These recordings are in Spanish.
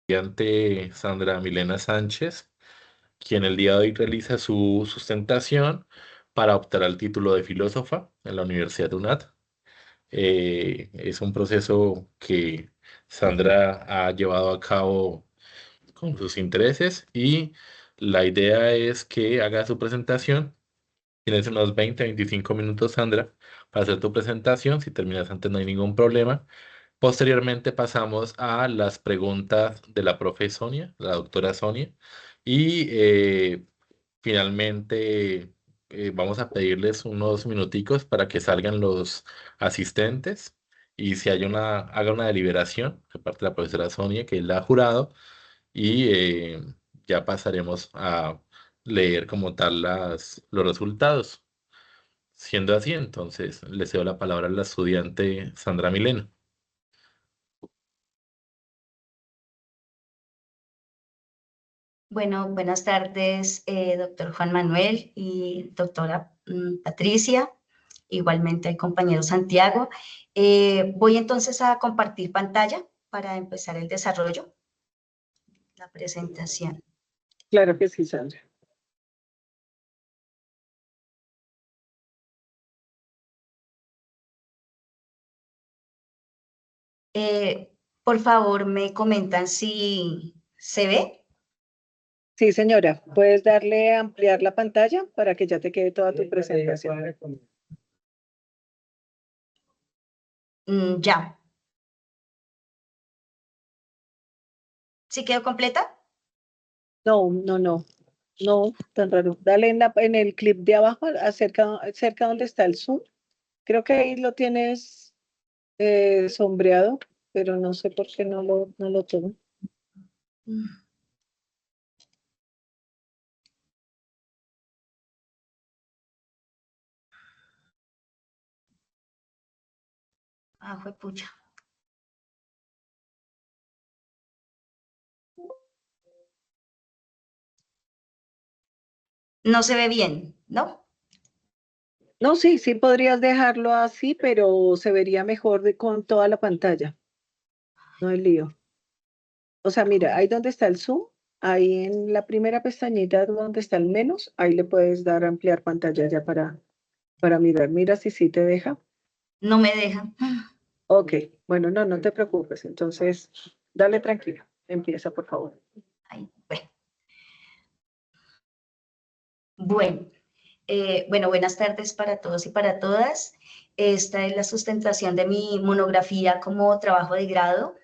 estudiante Sandra Milena Sánchez, quien el día de hoy realiza su sustentación para optar al título de filósofa en la Universidad de UNAT. Es un proceso que Sandra ha llevado a cabo con sus intereses y la idea es que haga su presentación. Tienes unos 20-25 minutos, Sandra, para hacer tu presentación. Si terminas antes no hay ningún problema. Posteriormente pasamos a las preguntas de la profe Sonia, la doctora Sonia, y finalmente vamos a pedirles unos minuticos para que salgan los asistentes y si hay haga una deliberación de parte de la profesora Sonia, que es la jurado, y ya pasaremos a leer como tal los resultados. Siendo así, entonces le cedo la palabra a la estudiante Sandra Milena. Bueno, buenas tardes, doctor Juan Manuel y doctora Patricia, igualmente el compañero Santiago. Voy entonces a compartir pantalla para empezar el desarrollo, la presentación. Claro que sí, Sandra. Por favor, me comentan si se ve. Sí, señora, puedes darle a ampliar la pantalla para que ya te quede toda tu presentación. Ya. ¿Sí quedó completa? No, tan raro. Dale en el clip de abajo, cerca donde está el zoom. Creo que ahí lo tienes sombreado, pero no sé por qué no lo tomo. Ah, juepucha. No se ve bien, ¿no? No, sí podrías dejarlo así, pero se vería mejor con toda la pantalla. No hay lío. O sea, mira, ahí donde está el zoom, ahí en la primera pestañita donde está el menos, ahí le puedes dar a ampliar pantalla ya para mirar. Mira si sí te deja. No me deja. Ok, bueno, no te preocupes. Entonces, dale tranquilo. Empieza, por favor. Ahí, bueno. Bueno, buenas tardes para todos y para todas. Esta es la sustentación de mi monografía como trabajo de grado,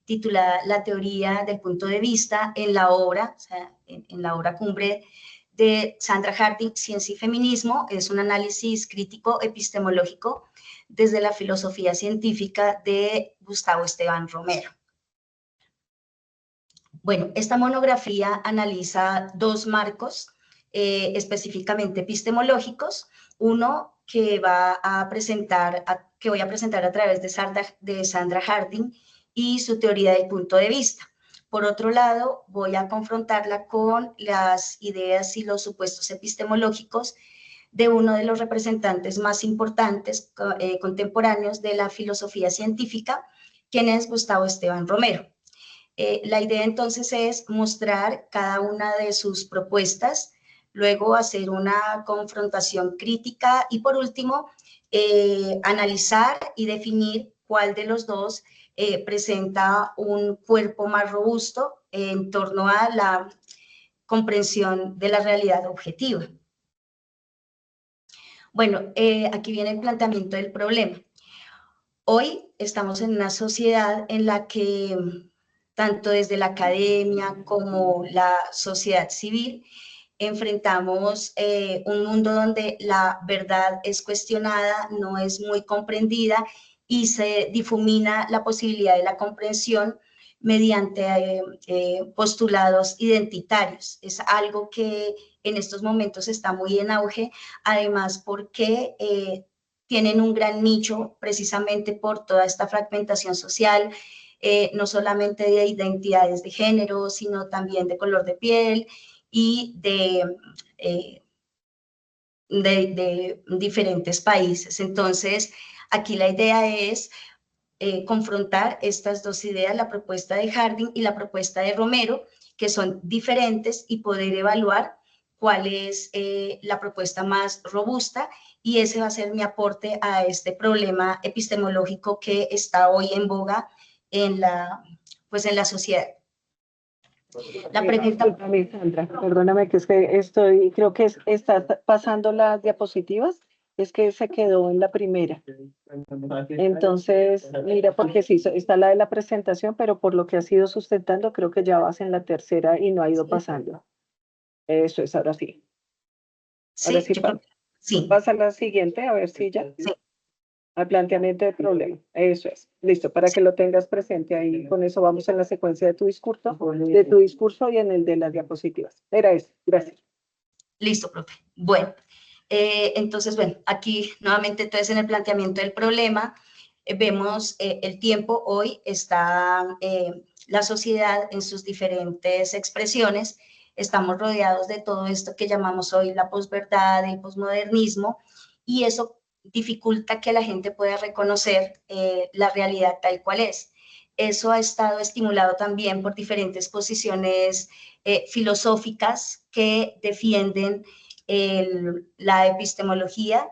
titulada La teoría del punto de vista en la obra, o sea, en la obra cumbre de Sandra Harding, Ciencia y Feminismo. Es un análisis crítico epistemológico desde la filosofía científica de Gustavo Esteban Romero. Bueno, esta monografía analiza dos marcos específicamente epistemológicos. Uno que voy a presentar a través de Sandra Harding y su teoría del punto de vista. Por otro lado, voy a confrontarla con las ideas y los supuestos epistemológicos de uno de los representantes más importantes contemporáneos de la filosofía científica, quien es Gustavo Esteban Romero. La idea entonces es mostrar cada una de sus propuestas, luego hacer una confrontación crítica y por último analizar y definir cuál de los dos presenta un cuerpo más robusto en torno a la comprensión de la realidad objetiva. Bueno, aquí viene el planteamiento del problema. Hoy estamos en una sociedad en la que tanto desde la academia como la sociedad civil enfrentamos un mundo donde la verdad es cuestionada, no es muy comprendida y se difumina la posibilidad de la comprensión mediante postulados identitarios. Es algo que en estos momentos está muy en auge, además porque tienen un gran nicho precisamente por toda esta fragmentación social, no solamente de identidades de género, sino también de color de piel y de diferentes países. Entonces, aquí la idea es confrontar estas dos ideas, la propuesta de Harding y la propuesta de Romero, que son diferentes, y poder evaluar cuál es la propuesta más robusta, y ese va a ser mi aporte a este problema epistemológico que está hoy en boga en la sociedad. La pregunta... Discúlpame, Sandra, perdóname que es que creo que está pasando las diapositivas, es que se quedó en la primera. Entonces, mira, porque sí, está la de la presentación, pero por lo que has ido sustentando, creo que ya vas en la tercera y no ha ido pasando. Eso es, ahora sí. Ahora sí, sí. Pasa a la siguiente, a ver si ya. Sí. Al planteamiento del problema. Eso es. Listo, para que lo tengas presente ahí. Con eso vamos en la secuencia de tu discurso y en el de las diapositivas. Era eso. Gracias. Listo, profe. Bueno, entonces, bueno, aquí nuevamente entonces en el planteamiento del problema vemos el tiempo. Hoy está la sociedad en sus diferentes expresiones. Estamos rodeados de todo esto que llamamos hoy la posverdad, el posmodernismo, y eso dificulta que la gente pueda reconocer la realidad tal cual es. Eso ha estado estimulado también por diferentes posiciones filosóficas que defienden la epistemología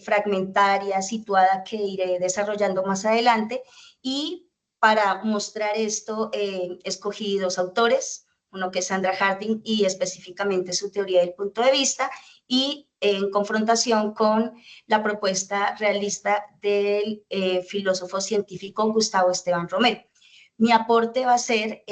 fragmentaria, situada, que iré desarrollando más adelante. Y para mostrar esto, escogí dos autores, uno que es Sandra Harding y específicamente su teoría del punto de vista, y en confrontación con la propuesta realista del filósofo científico Gustavo Esteban Romero. Mi aporte va a ser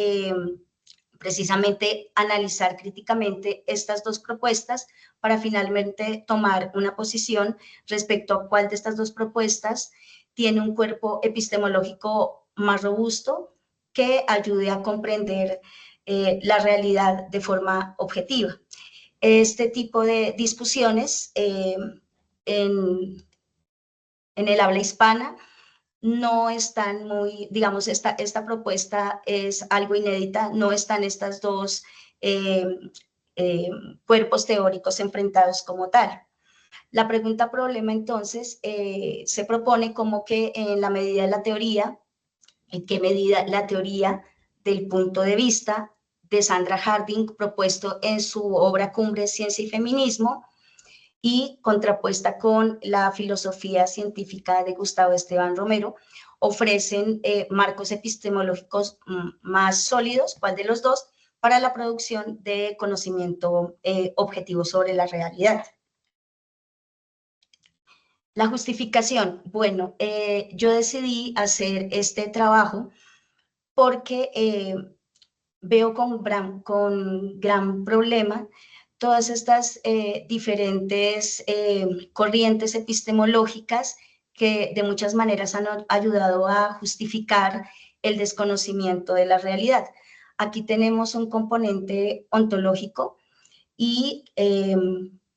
precisamente analizar críticamente estas dos propuestas para finalmente tomar una posición respecto a cuál de estas dos propuestas tiene un cuerpo epistemológico más robusto que ayude a comprender la realidad de forma objetiva. Este tipo de discusiones en el habla hispana no están muy, digamos, esta propuesta es algo inédita, no están estas dos cuerpos teóricos enfrentados como tal. La pregunta problema entonces se propone como que en la medida de la teoría, en qué medida la teoría del punto de vista de Sandra Harding, propuesto en su obra Cumbre, Ciencia y Feminismo, y contrapuesta con la filosofía científica de Gustavo Esteban Romero, ofrecen marcos epistemológicos más sólidos, ¿cuál de los dos?, para la producción de conocimiento objetivo sobre la realidad. La justificación. Bueno, yo decidí hacer este trabajo porque veo con gran problema todas estas diferentes corrientes epistemológicas que de muchas maneras han ayudado a justificar el desconocimiento de la realidad. Aquí tenemos un componente ontológico y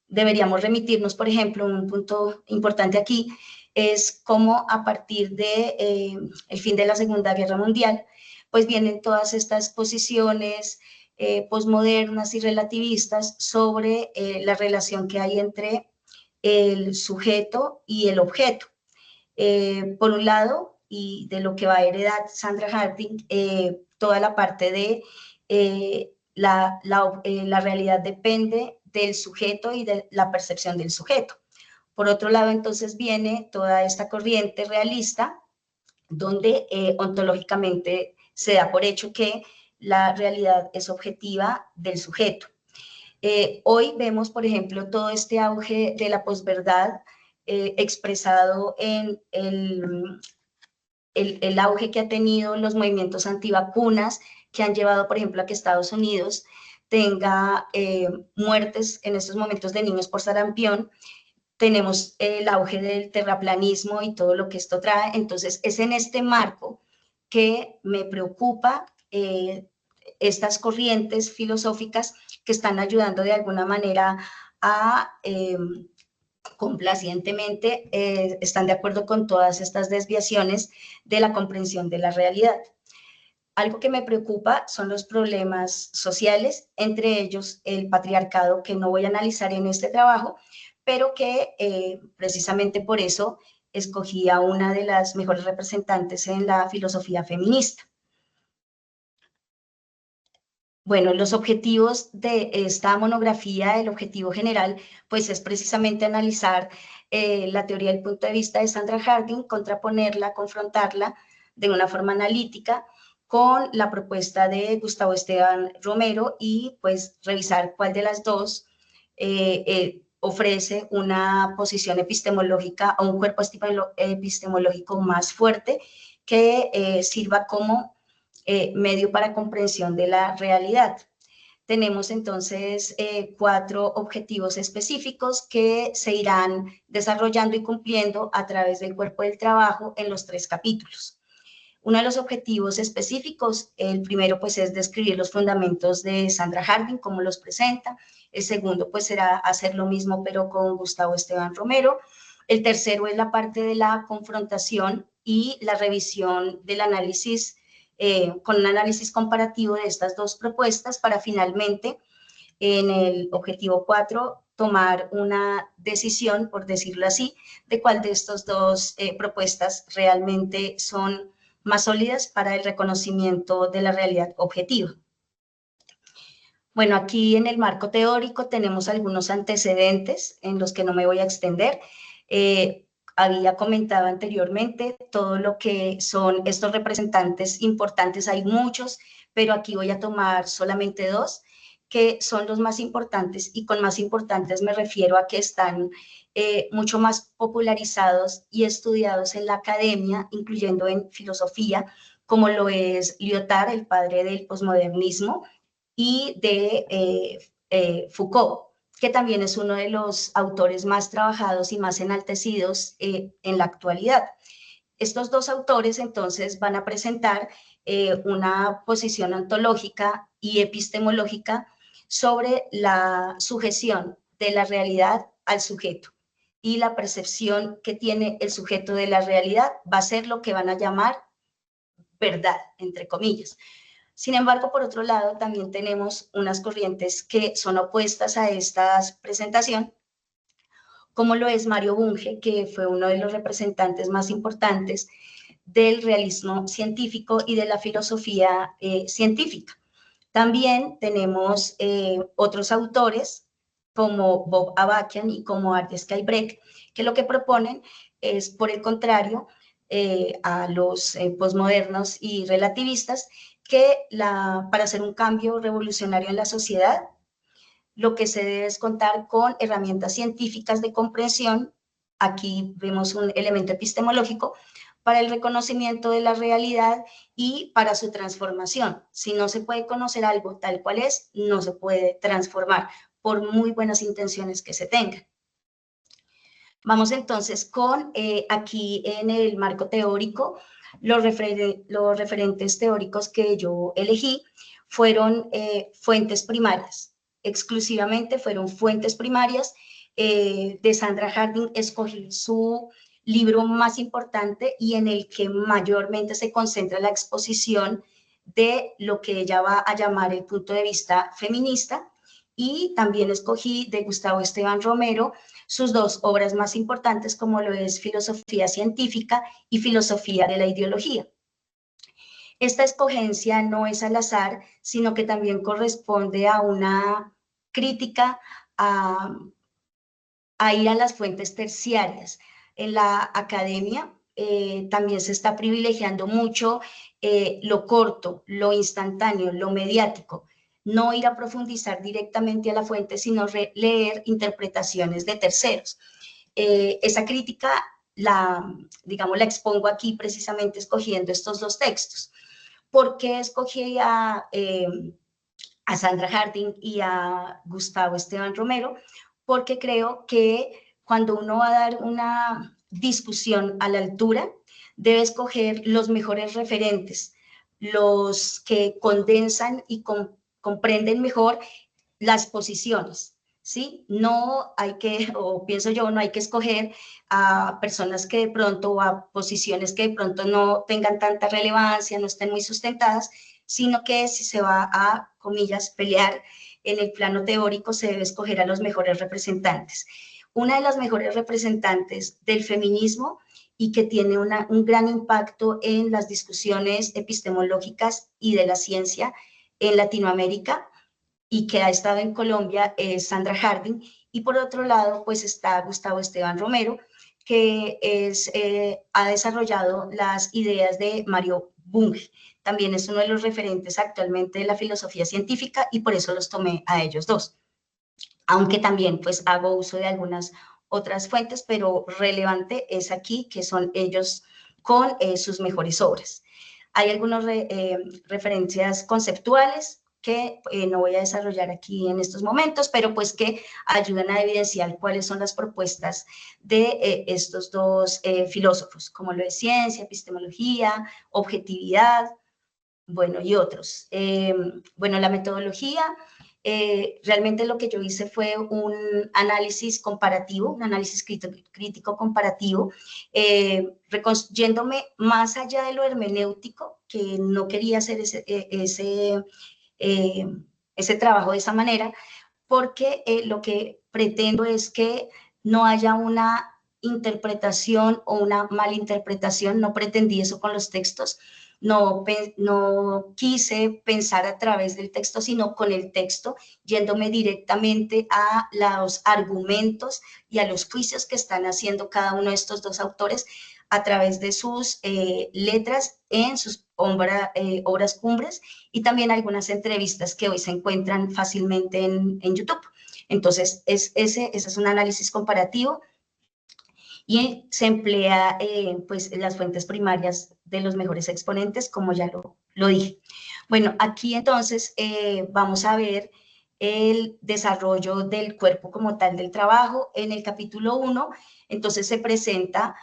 deberíamos remitirnos, por ejemplo, un punto importante aquí es cómo a partir de el fin de la Segunda Guerra Mundial, pues vienen todas estas posiciones posmodernas y relativistas sobre la relación que hay entre el sujeto y el objeto. Por un lado, y de lo que va a heredar Sandra Harding, toda la parte de la realidad depende del sujeto y de la percepción del sujeto. Por otro lado, entonces viene toda esta corriente realista, donde ontológicamente se da por hecho que la realidad es objetiva del sujeto. Hoy vemos, por ejemplo, todo este auge de la posverdad expresado en el auge que ha tenido los movimientos antivacunas, que han llevado, por ejemplo, a que Estados Unidos tenga muertes en estos momentos de niños por sarampión. Tenemos el auge del terraplanismo y todo lo que esto trae. Entonces, es en este marco que me preocupa estas corrientes filosóficas que están ayudando de alguna manera a complacientemente están de acuerdo con todas estas desviaciones de la comprensión de la realidad. Algo que me preocupa son los problemas sociales, entre ellos el patriarcado, que no voy a analizar en este trabajo, pero que precisamente por eso escogí a una de las mejores representantes en la filosofía feminista. Bueno, los objetivos de esta monografía, el objetivo general, pues es precisamente analizar la teoría del punto de vista de Sandra Harding, contraponerla, confrontarla de una forma analítica con la propuesta de Gustavo Esteban Romero y pues revisar cuál de las dos ofrece una posición epistemológica o un cuerpo epistemológico más fuerte que sirva como medio para comprensión de la realidad. Tenemos entonces 4 objetivos específicos que se irán desarrollando y cumpliendo a través del cuerpo del trabajo en los 3 capítulos. Uno de los objetivos específicos, el primero pues es describir los fundamentos de Sandra Harding, cómo los presenta. El segundo pues será hacer lo mismo pero con Gustavo Esteban Romero. El tercero es la parte de la confrontación y la revisión del análisis con un análisis comparativo de estas 2 propuestas para finalmente, en el objetivo 4, tomar una decisión, por decirlo así, de cuál de estas 2 propuestas realmente son más sólidas para el reconocimiento de la realidad objetiva. Bueno, aquí en el marco teórico tenemos algunos antecedentes en los que no me voy a extender. Había comentado anteriormente todo lo que son estos representantes importantes, hay muchos, pero aquí voy a tomar solamente 2, que son los más importantes, y con más importantes me refiero a que están mucho más popularizados y estudiados en la academia, incluyendo en filosofía, como lo es Lyotard, el padre del posmodernismo, y de Foucault, que también es uno de los autores más trabajados y más enaltecidos en la actualidad. Estos 2 autores entonces van a presentar una posición ontológica y epistemológica sobre la sujeción de la realidad al sujeto, y la percepción que tiene el sujeto de la realidad va a ser lo que van a llamar verdad, entre comillas. Sin embargo, por otro lado, también tenemos unas corrientes que son opuestas a esta presentación, como lo es Mario Bunge, que fue uno de los representantes más importantes del realismo científico y de la filosofía científica. También tenemos otros autores, como Bob Avakian y como Ardie Skybreck, que lo que proponen es, por el contrario, a los posmodernos y relativistas, que para hacer un cambio revolucionario en la sociedad, lo que se debe es contar con herramientas científicas de comprensión. Aquí vemos un elemento epistemológico para el reconocimiento de la realidad y para su transformación. Si no se puede conocer algo tal cual es, no se puede transformar, por muy buenas intenciones que se tengan. Vamos entonces con, aquí en el marco teórico, los referentes teóricos que yo elegí fueron fuentes primarias, exclusivamente fueron fuentes primarias. De Sandra Harding escogí su libro más importante y en el que mayormente se concentra la exposición de lo que ella va a llamar el punto de vista feminista, y también escogí de Gustavo Esteban Romero sus 2 obras más importantes, como lo es Filosofía Científica y Filosofía de la Ideología. Esta escogencia no es al azar, sino que también corresponde a una crítica a ir a las fuentes terciarias. En la academia también se está privilegiando mucho lo corto, lo instantáneo, lo mediático. No ir a profundizar directamente a la fuente, sino leer interpretaciones de terceros. Esa crítica la expongo aquí precisamente escogiendo estos 2 textos. ¿Por qué escogí a Sandra Harding y a Gustavo Esteban Romero? Porque creo que cuando uno va a dar una discusión a la altura, debe escoger los mejores referentes, los que condensan y comprenden mejor las posiciones, ¿sí? No hay que, o pienso yo, no hay que escoger a personas que de pronto, o a posiciones que de pronto no tengan tanta relevancia, no estén muy sustentadas, sino que si se va a, comillas, pelear en el plano teórico, se debe escoger a los mejores representantes. Una de las mejores representantes del feminismo y que tiene un gran impacto en las discusiones epistemológicas y de la ciencia en Latinoamérica, y que ha estado en Colombia, es Sandra Harding. Y por otro lado, pues está Gustavo Esteban Romero, que ha desarrollado las ideas de Mario Bunge. También es uno de los referentes actualmente de la filosofía científica y por eso los tomé a ellos dos. Aunque también pues hago uso de algunas otras fuentes, pero relevante es aquí que son ellos con sus mejores obras. Hay algunas referencias conceptuales que no voy a desarrollar aquí en estos momentos, pero pues que ayudan a evidenciar cuáles son las propuestas de estos dos filósofos, como lo de ciencia, epistemología, objetividad, bueno, y otros. Bueno, la metodología, realmente lo que yo hice fue un análisis comparativo, un análisis crítico comparativo, yéndome más allá de lo hermenéutico, que no quería hacer ese trabajo de esa manera, porque lo que pretendo es que no haya una interpretación o una malinterpretación. No pretendí eso con los textos, no quise pensar a través del texto, sino con el texto, yéndome directamente a los argumentos y a los juicios que están haciendo cada uno de estos dos autores a través de sus letras en sus obras cumbres, y también algunas entrevistas que hoy se encuentran fácilmente en YouTube. Entonces, ese es un análisis comparativo y se emplea pues las fuentes primarias de los mejores exponentes, como ya lo dije. Bueno, aquí entonces vamos a ver el desarrollo del cuerpo como tal del trabajo. En el capítulo 1, entonces se presentan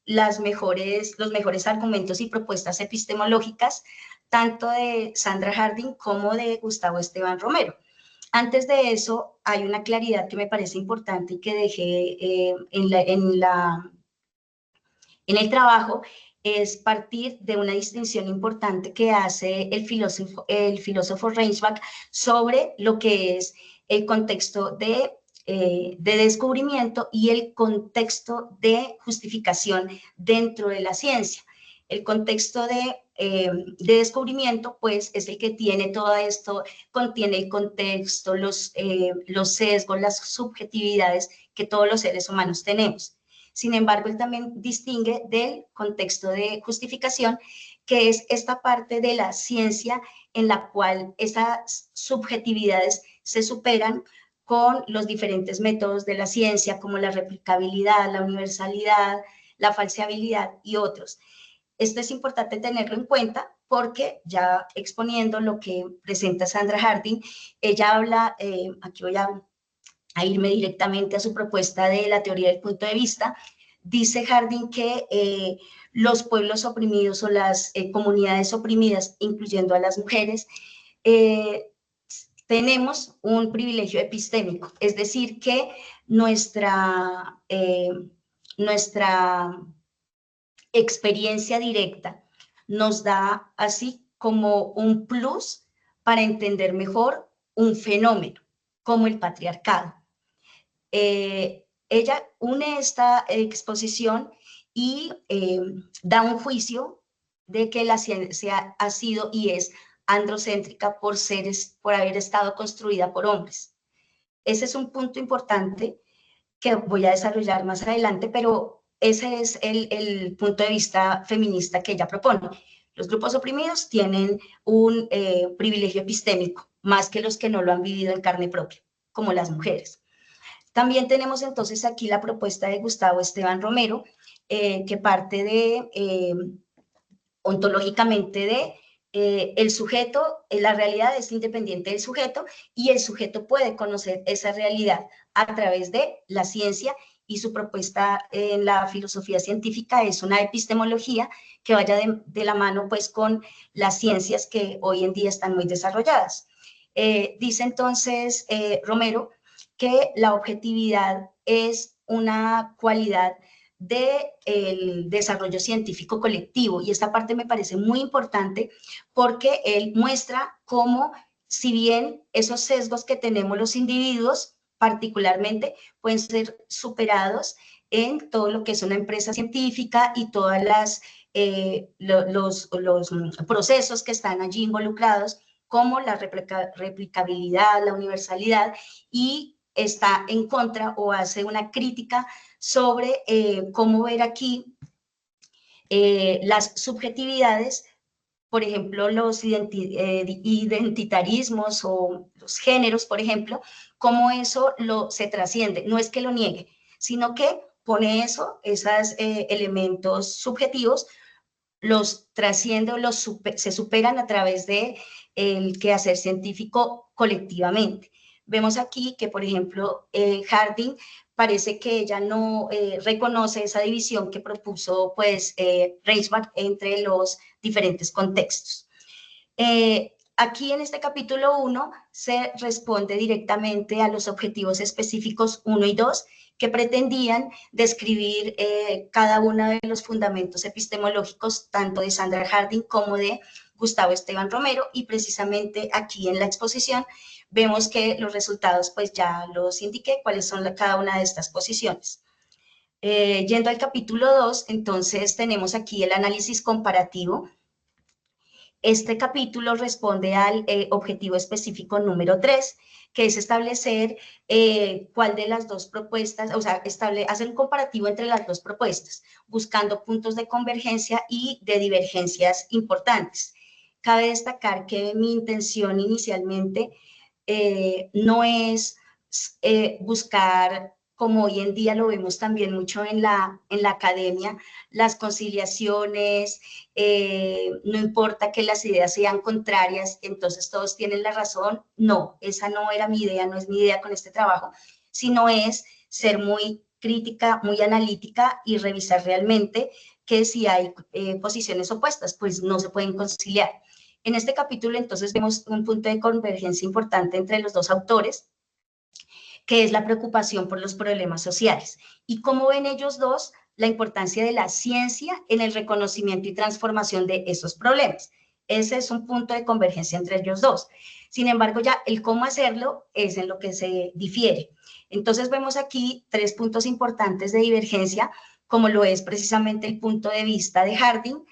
los mejores argumentos y propuestas epistemológicas, tanto de Sandra Harding como de Gustavo Esteban Romero. Antes de eso, hay una claridad que me parece importante y que dejé en el trabajo, es partir de una distinción importante que hace el filósofo Reichbach sobre lo que es el contexto de descubrimiento y el contexto de justificación dentro de la ciencia. El contexto de descubrimiento, pues, es el que tiene todo esto, contiene el contexto, los sesgos, las subjetividades que todos los seres humanos tenemos. Sin embargo, él también distingue del contexto de justificación, que es esta parte de la ciencia en la cual esas subjetividades se superan con los diferentes métodos de la ciencia, como la replicabilidad, la universalidad, la falseabilidad y otros. Esto es importante tenerlo en cuenta porque, ya exponiendo lo que presenta Sandra Harding, ella habla, aquí voy a irme directamente a su propuesta de la teoría del punto de vista. Dice Harding que los pueblos oprimidos o las comunidades oprimidas, incluyendo a las mujeres, tenemos un privilegio epistémico, es decir, que nuestra experiencia directa nos da así como un plus para entender mejor un fenómeno como el patriarcado. Ella une esta exposición y da un juicio de que la ciencia ha sido y es androcéntrica por haber estado construida por hombres. Ese es un punto importante que voy a desarrollar más adelante, pero ese es el punto de vista feminista que ella propone. Los grupos oprimidos tienen un privilegio epistémico, más que los que no lo han vivido en carne propia, como las mujeres. También tenemos entonces aquí la propuesta de Gustavo Esteban Romero, que parte ontológicamente de el sujeto, la realidad es independiente del sujeto y el sujeto puede conocer esa realidad a través de la ciencia, y su propuesta en la filosofía científica es una epistemología que vaya de la mano pues con las ciencias que hoy en día están muy desarrolladas. Dice entonces Romero que la objetividad es una cualidad del desarrollo científico colectivo, y esta parte me parece muy importante porque él muestra cómo, si bien esos sesgos que tenemos los individuos particularmente pueden ser superados en todo lo que es una empresa científica y todas los procesos que están allí involucrados, como la replicabilidad, la universalidad, y está en contra o hace una crítica sobre cómo ver aquí las subjetividades, por ejemplo, los identitarismos o los géneros, por ejemplo, cómo eso se trasciende. No es que lo niegue, sino que pone esos elementos subjetivos, los trasciende o se superan a través de el quehacer científico colectivamente. Vemos aquí que, por ejemplo, Harding parece que ella no reconoce esa división que propuso pues, Reisbach entre los diferentes contextos. Aquí en este capítulo 1 se responde directamente a los objetivos específicos 1 y 2, que pretendían describir cada uno de los fundamentos epistemológicos, tanto de Sandra Harding como de Gustavo Esteban Romero, y precisamente aquí en la exposición vemos que los resultados pues ya los indiqué, cuáles son cada una de estas posiciones. Yendo al capítulo 2, entonces tenemos aquí el análisis comparativo. Este capítulo responde al objetivo específico número 3, que es establecer cuál de las dos propuestas, o sea, hacer un comparativo entre las dos propuestas, buscando puntos de convergencia y de divergencias importantes. Cabe destacar que mi intención inicialmente no es buscar, como hoy en día lo vemos también mucho en la academia, las conciliaciones, no importa que las ideas sean contrarias, entonces todos tienen la razón. No, esa no era mi idea, no es mi idea con este trabajo, sino es ser muy crítica, muy analítica y revisar realmente que si hay posiciones opuestas, pues no se pueden conciliar. En este capítulo, entonces, vemos un punto de convergencia importante entre los dos autores, que es la preocupación por los problemas sociales. Y cómo ven ellos dos la importancia de la ciencia en el reconocimiento y transformación de esos problemas. Ese es un punto de convergencia entre ellos dos. Sin embargo, ya el cómo hacerlo es en lo que se difiere. Entonces, vemos aquí 3 puntos importantes de divergencia, como lo es precisamente el punto de vista de Harding,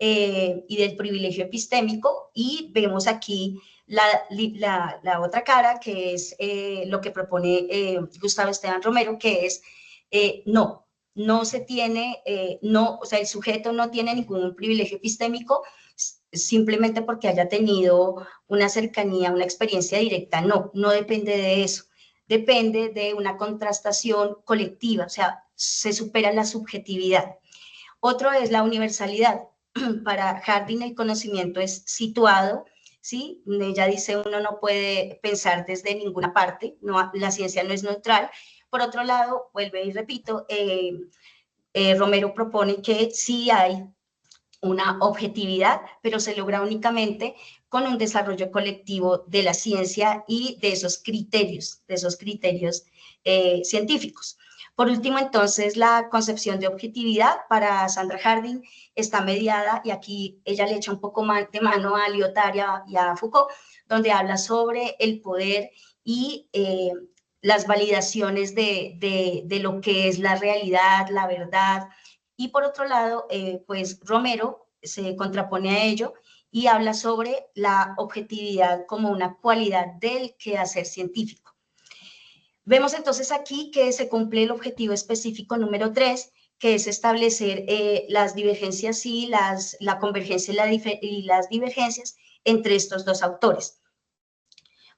y del privilegio epistémico, y vemos aquí la otra cara, que es lo que propone Gustavo Esteban Romero, que es no se tiene, o sea, el sujeto no tiene ningún privilegio epistémico simplemente porque haya tenido una cercanía, una experiencia directa. No depende de eso. Depende de una contrastación colectiva, o sea, se supera la subjetividad. Otro es la universalidad. Para Harding el conocimiento es situado, ¿sí? Ella dice uno no puede pensar desde ninguna parte, no, la ciencia no es neutral. Por otro lado, vuelve y repito, Romero propone que sí hay una objetividad, pero se logra únicamente con un desarrollo colectivo de la ciencia y de esos criterios científicos. Por último, entonces, la concepción de objetividad para Sandra Harding está mediada, y aquí ella le echa un poco más de mano a Lyotard y a Foucault, donde habla sobre el poder y las validaciones de lo que es la realidad, la verdad. Y por otro lado, pues Romero se contrapone a ello y habla sobre la objetividad como una cualidad del quehacer científico. Vemos entonces aquí que se cumple el objetivo específico número 3, que es establecer las divergencias y la convergencia y las divergencias entre estos dos autores.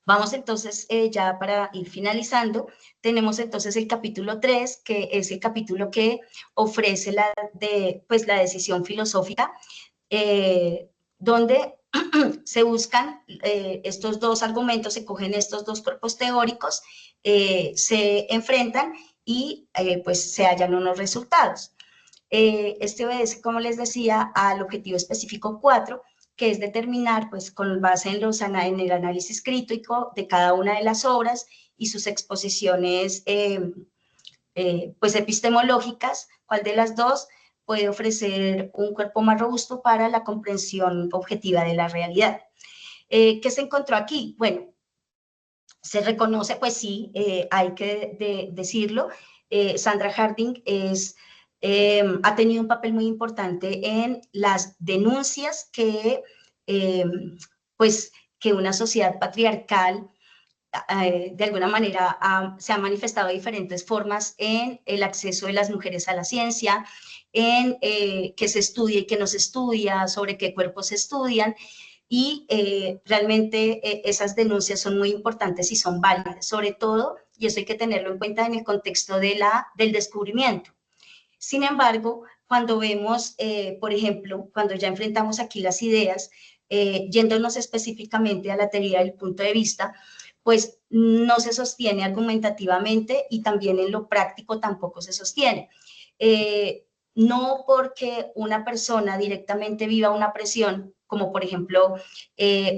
Vamos entonces, ya para ir finalizando, tenemos entonces el capítulo 3, que es el capítulo que ofrece la decisión filosófica, donde se buscan estos dos argumentos, se cogen estos dos cuerpos teóricos, se enfrentan y pues se hallan unos resultados. Este obedece, como les decía, al objetivo específico 4, que es determinar, pues con base en el análisis crítico de cada una de las obras y sus exposiciones pues epistemológicas, cuál de las dos puede ofrecer un cuerpo más robusto para la comprensión objetiva de la realidad. ¿Qué se encontró aquí? Bueno, se reconoce, pues sí, hay que decirlo, Sandra Harding ha tenido un papel muy importante en las denuncias pues, que una sociedad patriarcal de alguna manera se ha manifestado de diferentes formas en el acceso de las mujeres a la ciencia, en que se estudia y que no se estudia, sobre qué cuerpos se estudian, y realmente esas denuncias son muy importantes y son válidas, sobre todo, y eso hay que tenerlo en cuenta en el contexto del descubrimiento. Sin embargo, cuando vemos, por ejemplo, cuando ya enfrentamos aquí las ideas, yéndonos específicamente a la teoría del punto de vista, pues no se sostiene argumentativamente y también en lo práctico tampoco se sostiene. No porque una persona directamente viva una presión, como por ejemplo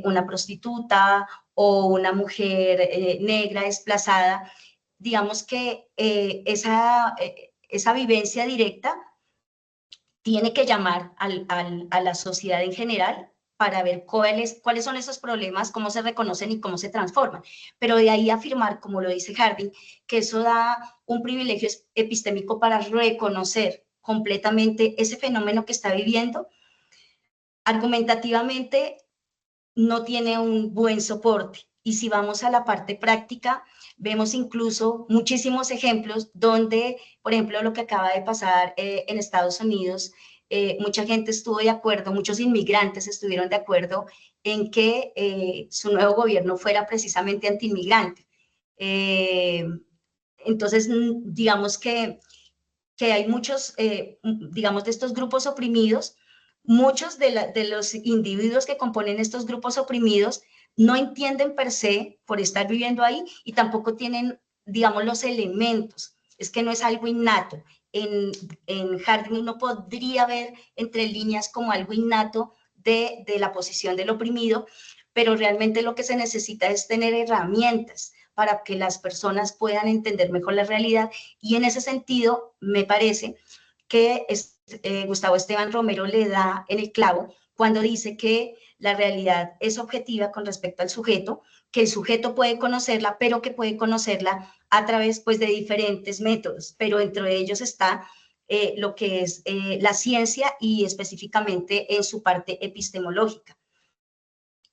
una prostituta o una mujer negra desplazada, digamos que esa vivencia directa tiene que llamar a la sociedad en general para ver cuáles son esos problemas, cómo se reconocen y cómo se transforman. Pero de ahí afirmar, como lo dice Harding, que eso da un privilegio epistémico para reconocer completamente ese fenómeno que está viviendo, argumentativamente no tiene un buen soporte. Y si vamos a la parte práctica, vemos incluso muchísimos ejemplos donde, por ejemplo, lo que acaba de pasar en Estados Unidos, mucha gente estuvo de acuerdo, muchos inmigrantes estuvieron de acuerdo en que su nuevo gobierno fuera precisamente anti-inmigrante. Entonces, digamos que hay muchos, digamos, de estos grupos oprimidos, muchos de los individuos que componen estos grupos oprimidos no entienden per se por estar viviendo ahí y tampoco tienen, digamos, los elementos. Es que no es algo innato. En Harding uno podría ver entre líneas como algo innato de la posición del oprimido, pero realmente lo que se necesita es tener herramientas para que las personas puedan entender mejor la realidad, y en ese sentido me parece que Gustavo Esteban Romero le da en el clavo cuando dice que la realidad es objetiva con respecto al sujeto, que el sujeto puede conocerla, pero que puede conocerla a través pues, de diferentes métodos, pero entre ellos está lo que es la ciencia y específicamente en su parte epistemológica.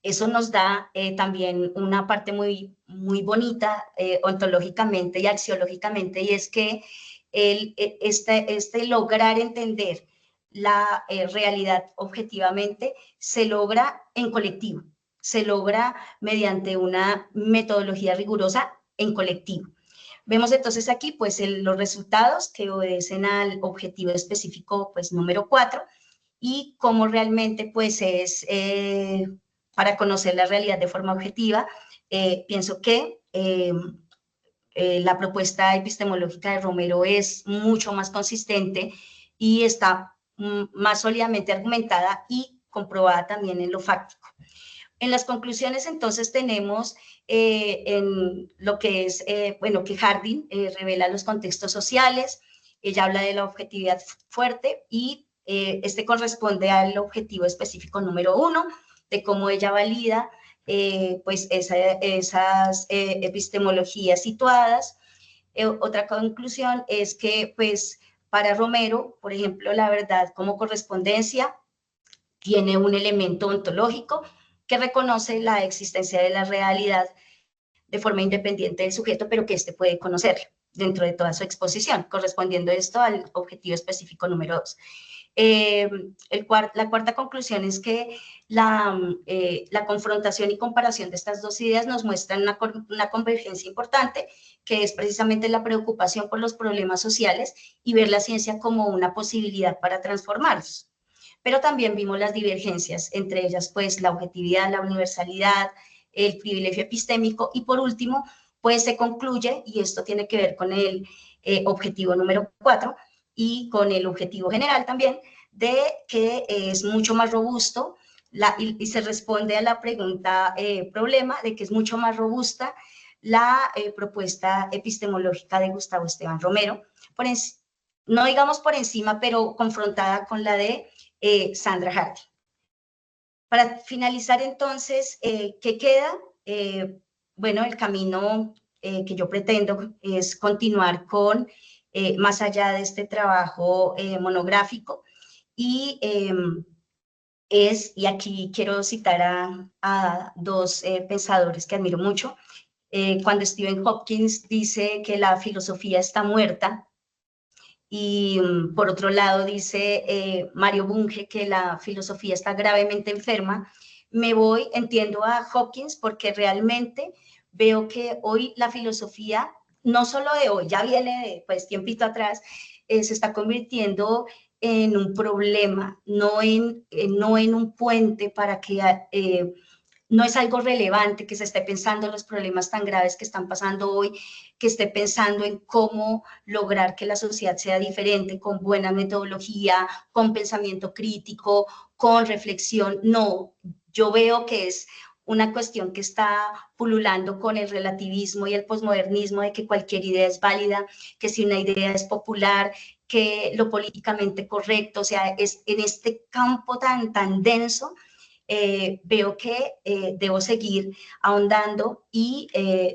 Eso nos da también una parte muy, muy bonita ontológicamente y axiológicamente, y es que este lograr entender la realidad objetivamente se logra en colectivo, se logra mediante una metodología rigurosa en colectivo. Vemos entonces aquí pues los resultados que obedecen al objetivo específico pues número 4 y cómo realmente pues es para conocer la realidad de forma objetiva. Pienso que la propuesta epistemológica de Romero es mucho más consistente y está más sólidamente argumentada y comprobada también en lo fáctico. En las conclusiones, entonces, tenemos en lo que es, bueno, que Harding revela los contextos sociales, ella habla de la objetividad fuerte y este corresponde al objetivo específico número 1, de cómo ella valida pues esas epistemologías situadas. Otra conclusión es que, pues, para Romero, por ejemplo, la verdad como correspondencia tiene un elemento ontológico que reconoce la existencia de la realidad de forma independiente del sujeto, pero que éste puede conocerlo dentro de toda su exposición, correspondiendo esto al objetivo específico número 2. La cuarta conclusión es que la confrontación y comparación de estas dos ideas nos muestran una convergencia importante, que es precisamente la preocupación por los problemas sociales y ver la ciencia como una posibilidad para transformarlos. Pero también vimos las divergencias, entre ellas pues la objetividad, la universalidad, el privilegio epistémico y por último pues se concluye, y esto tiene que ver con el objetivo número 4 y con el objetivo general también, de que es mucho más robusto y se responde a la pregunta problema de que es mucho más robusta la propuesta epistemológica de Gustavo Esteban Romero, no digamos por encima, pero confrontada con la de Sandra Harding. Para finalizar entonces, ¿qué queda? Bueno, el camino que yo pretendo es continuar con más allá de este trabajo monográfico. Y y aquí quiero citar a dos pensadores que admiro mucho. Cuando Stephen Hopkins dice que la filosofía está muerta, y por otro lado dice Mario Bunge que la filosofía está gravemente enferma, entiendo a Hopkins porque realmente veo que hoy la filosofía, no solo de hoy, ya viene de pues tiempito atrás, se está convirtiendo en un problema, no en un puente para que no es algo relevante que se esté pensando en los problemas tan graves que están pasando hoy, que esté pensando en cómo lograr que la sociedad sea diferente, con buena metodología, con pensamiento crítico, con reflexión. No, yo veo que es una cuestión que está pululando con el relativismo y el posmodernismo de que cualquier idea es válida, que si una idea es popular, que lo políticamente correcto, o sea, es en este campo tan denso. Veo que debo seguir ahondando y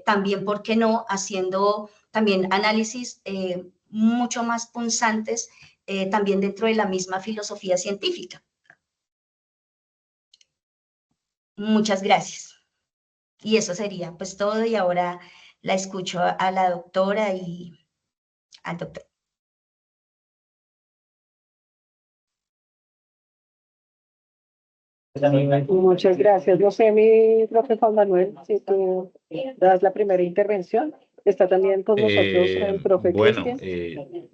también, ¿por qué no?, haciendo también análisis mucho más punzantes también dentro de la misma filosofía científica. Muchas gracias. Y eso sería pues todo, y ahora la escucho a la doctora y al doctor. Muchas gracias. No sé, mi profesor Manuel, si tú das la primera intervención. Está también con nosotros el profe Bueno, Cristian.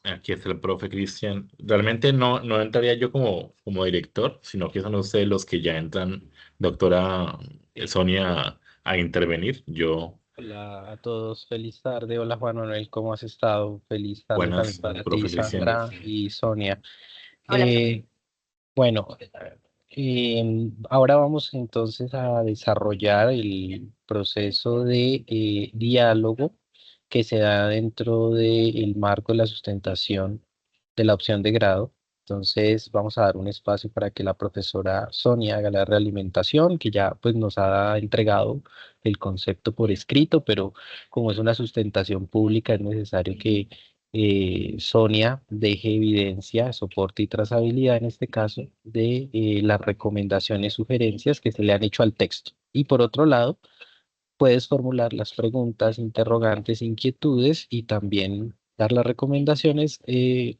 aquí está el profe Cristian. Realmente no entraría yo como director, sino que son ustedes los que ya entran, doctora Sonia, a intervenir. Yo, Hola a todos, feliz tarde. Hola Juan Manuel, ¿cómo has estado? Feliz tarde también buenas, para ti, profe Cristian. Sandra y Sonia. Hola. Bueno, ahora vamos entonces a desarrollar el proceso de diálogo que se da dentro del marco de la sustentación de la opción de grado. Entonces vamos a dar un espacio para que la profesora Sonia haga la realimentación, que ya pues nos ha entregado el concepto por escrito, pero como es una sustentación pública es necesario que Sonia deje evidencia, soporte y trazabilidad en este caso de las recomendaciones, sugerencias que se le han hecho al texto. Y por otro lado, puedes formular las preguntas, interrogantes, inquietudes y también dar las recomendaciones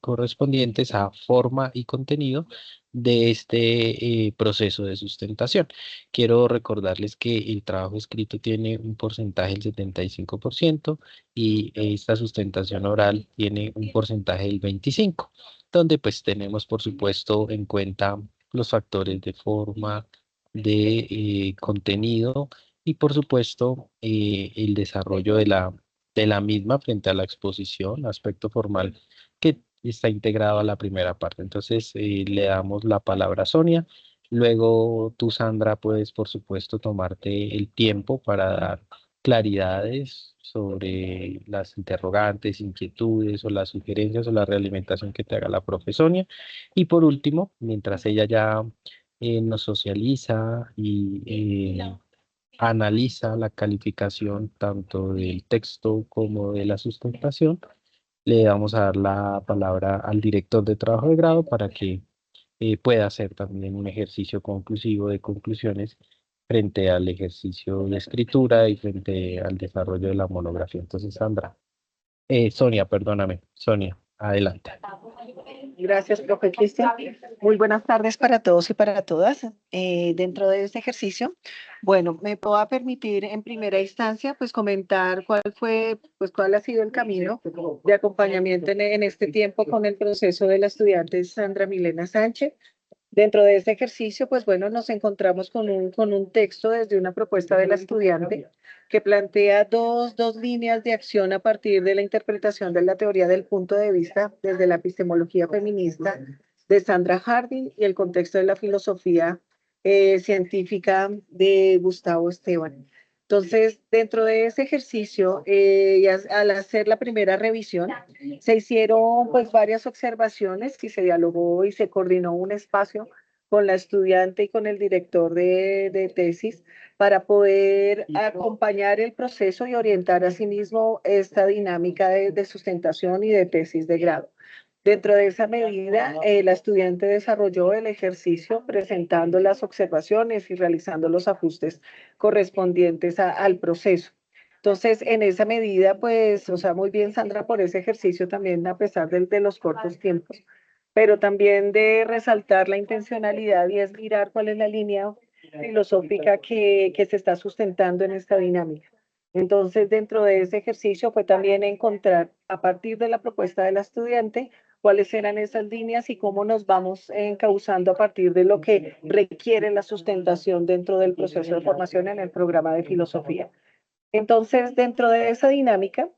correspondientes a forma y contenido de este proceso de sustentación. Quiero recordarles que el trabajo escrito tiene un porcentaje del 75% y esta sustentación oral tiene un porcentaje del 25%, donde pues tenemos por supuesto en cuenta los factores de forma, de contenido y por supuesto el desarrollo de la misma frente a la exposición, aspecto formal que está integrado a la primera parte. Entonces le damos la palabra a Sonia. Luego tú, Sandra, puedes por supuesto tomarte el tiempo para dar claridades sobre las interrogantes, inquietudes o las sugerencias o la realimentación que te haga la profe Sonia. Y por último, mientras ella ya nos socializa y analiza la calificación tanto del texto como de la sustentación, le vamos a dar la palabra al director de trabajo de grado para que pueda hacer también un ejercicio conclusivo de conclusiones frente al ejercicio de escritura y frente al desarrollo de la monografía. Entonces, Sandra, Sonia, perdóname, Sonia, adelante. Gracias, profe Cristian. Muy buenas tardes para todos y para todas. Dentro de este ejercicio, bueno, me puedo permitir en primera instancia, pues comentar cuál ha sido el camino de acompañamiento en este tiempo con el proceso de la estudiante Sandra Milena Sánchez. Dentro de este ejercicio, pues bueno, nos encontramos con un texto desde una propuesta de la estudiante que plantea dos líneas de acción a partir de la interpretación de la teoría del punto de vista desde la epistemología feminista de Sandra Harding y el contexto de la filosofía científica de Gustavo Esteban. Entonces, dentro de ese ejercicio, al hacer la primera revisión, se hicieron pues varias observaciones y se dialogó y se coordinó un espacio con la estudiante y con el director de tesis para poder acompañar el proceso y orientar asimismo esta dinámica de sustentación y de tesis de grado. Dentro de esa medida, la estudiante desarrolló el ejercicio presentando las observaciones y realizando los ajustes correspondientes al proceso. Entonces, en esa medida, pues, o sea, muy bien, Sandra, por ese ejercicio también, a pesar de los cortos tiempos, pero también de resaltar la intencionalidad y es mirar cuál es la línea filosófica que se está sustentando en esta dinámica. Entonces, dentro de ese ejercicio fue también encontrar, a partir de la propuesta de la estudiante, cuáles eran esas líneas y cómo nos vamos encauzando a partir de lo que requiere la sustentación dentro del proceso de formación en el programa de filosofía. Entonces, dentro de esa dinámica,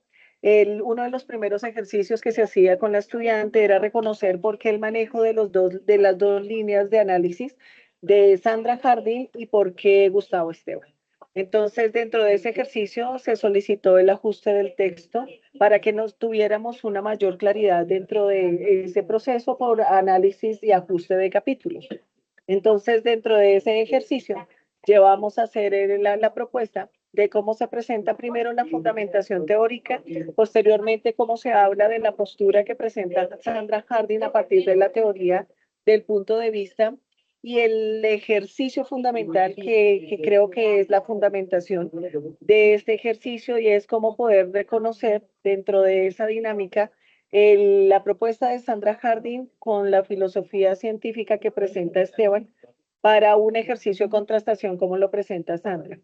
uno de los primeros ejercicios que se hacía con la estudiante era reconocer por qué el manejo de las dos líneas de análisis de Sandra Harding y por qué Gustavo Esteban. Entonces, dentro de ese ejercicio se solicitó el ajuste del texto para que nos tuviéramos una mayor claridad dentro de ese proceso por análisis y ajuste de capítulos. Entonces, dentro de ese ejercicio, llevamos a hacer la propuesta de cómo se presenta primero la fundamentación teórica, posteriormente cómo se habla de la postura que presenta Sandra Harding a partir de la teoría del punto de vista y el ejercicio fundamental que creo que es la fundamentación de este ejercicio y es cómo poder reconocer dentro de esa dinámica la propuesta de Sandra Harding con la filosofía científica que presenta Esteban para un ejercicio de contrastación como lo presenta Sandra.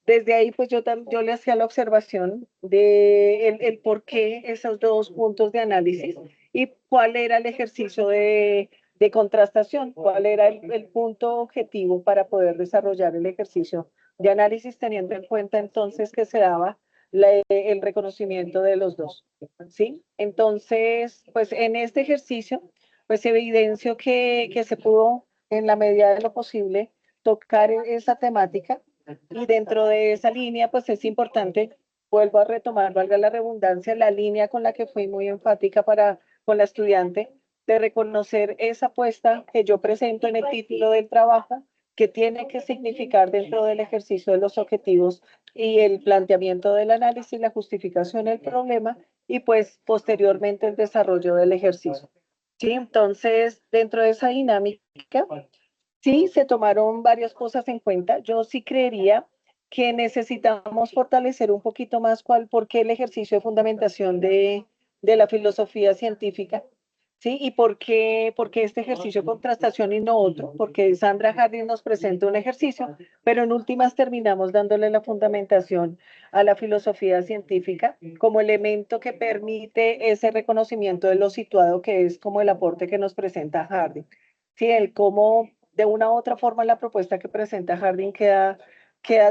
Desde ahí, pues yo le hacía la observación de el por qué esos dos puntos de análisis y cuál era el ejercicio de contrastación, cuál era el punto objetivo para poder desarrollar el ejercicio de análisis, teniendo en cuenta entonces que se daba el reconocimiento de los dos, ¿sí? Entonces, pues en este ejercicio, pues evidencio que se pudo, en la medida de lo posible, tocar esa temática y dentro de esa línea, pues es importante, vuelvo a retomar, valga la redundancia, la línea con la que fui muy enfática con la estudiante, de reconocer esa apuesta que yo presento en el título del trabajo, que tiene que significar dentro del ejercicio de los objetivos y el planteamiento del análisis, la justificación del problema y pues posteriormente el desarrollo del ejercicio. Sí, entonces, dentro de esa dinámica, sí, se tomaron varias cosas en cuenta. Yo sí creería que necesitamos fortalecer un poquito más por qué el ejercicio de fundamentación de la filosofía científica, ¿sí? Y por qué este ejercicio de contrastación y no otro, porque Sandra Harding nos presenta un ejercicio, pero en últimas terminamos dándole la fundamentación a la filosofía científica como elemento que permite ese reconocimiento de lo situado que es como el aporte que nos presenta Harding. Sí, el cómo de una u otra forma la propuesta que presenta Harding queda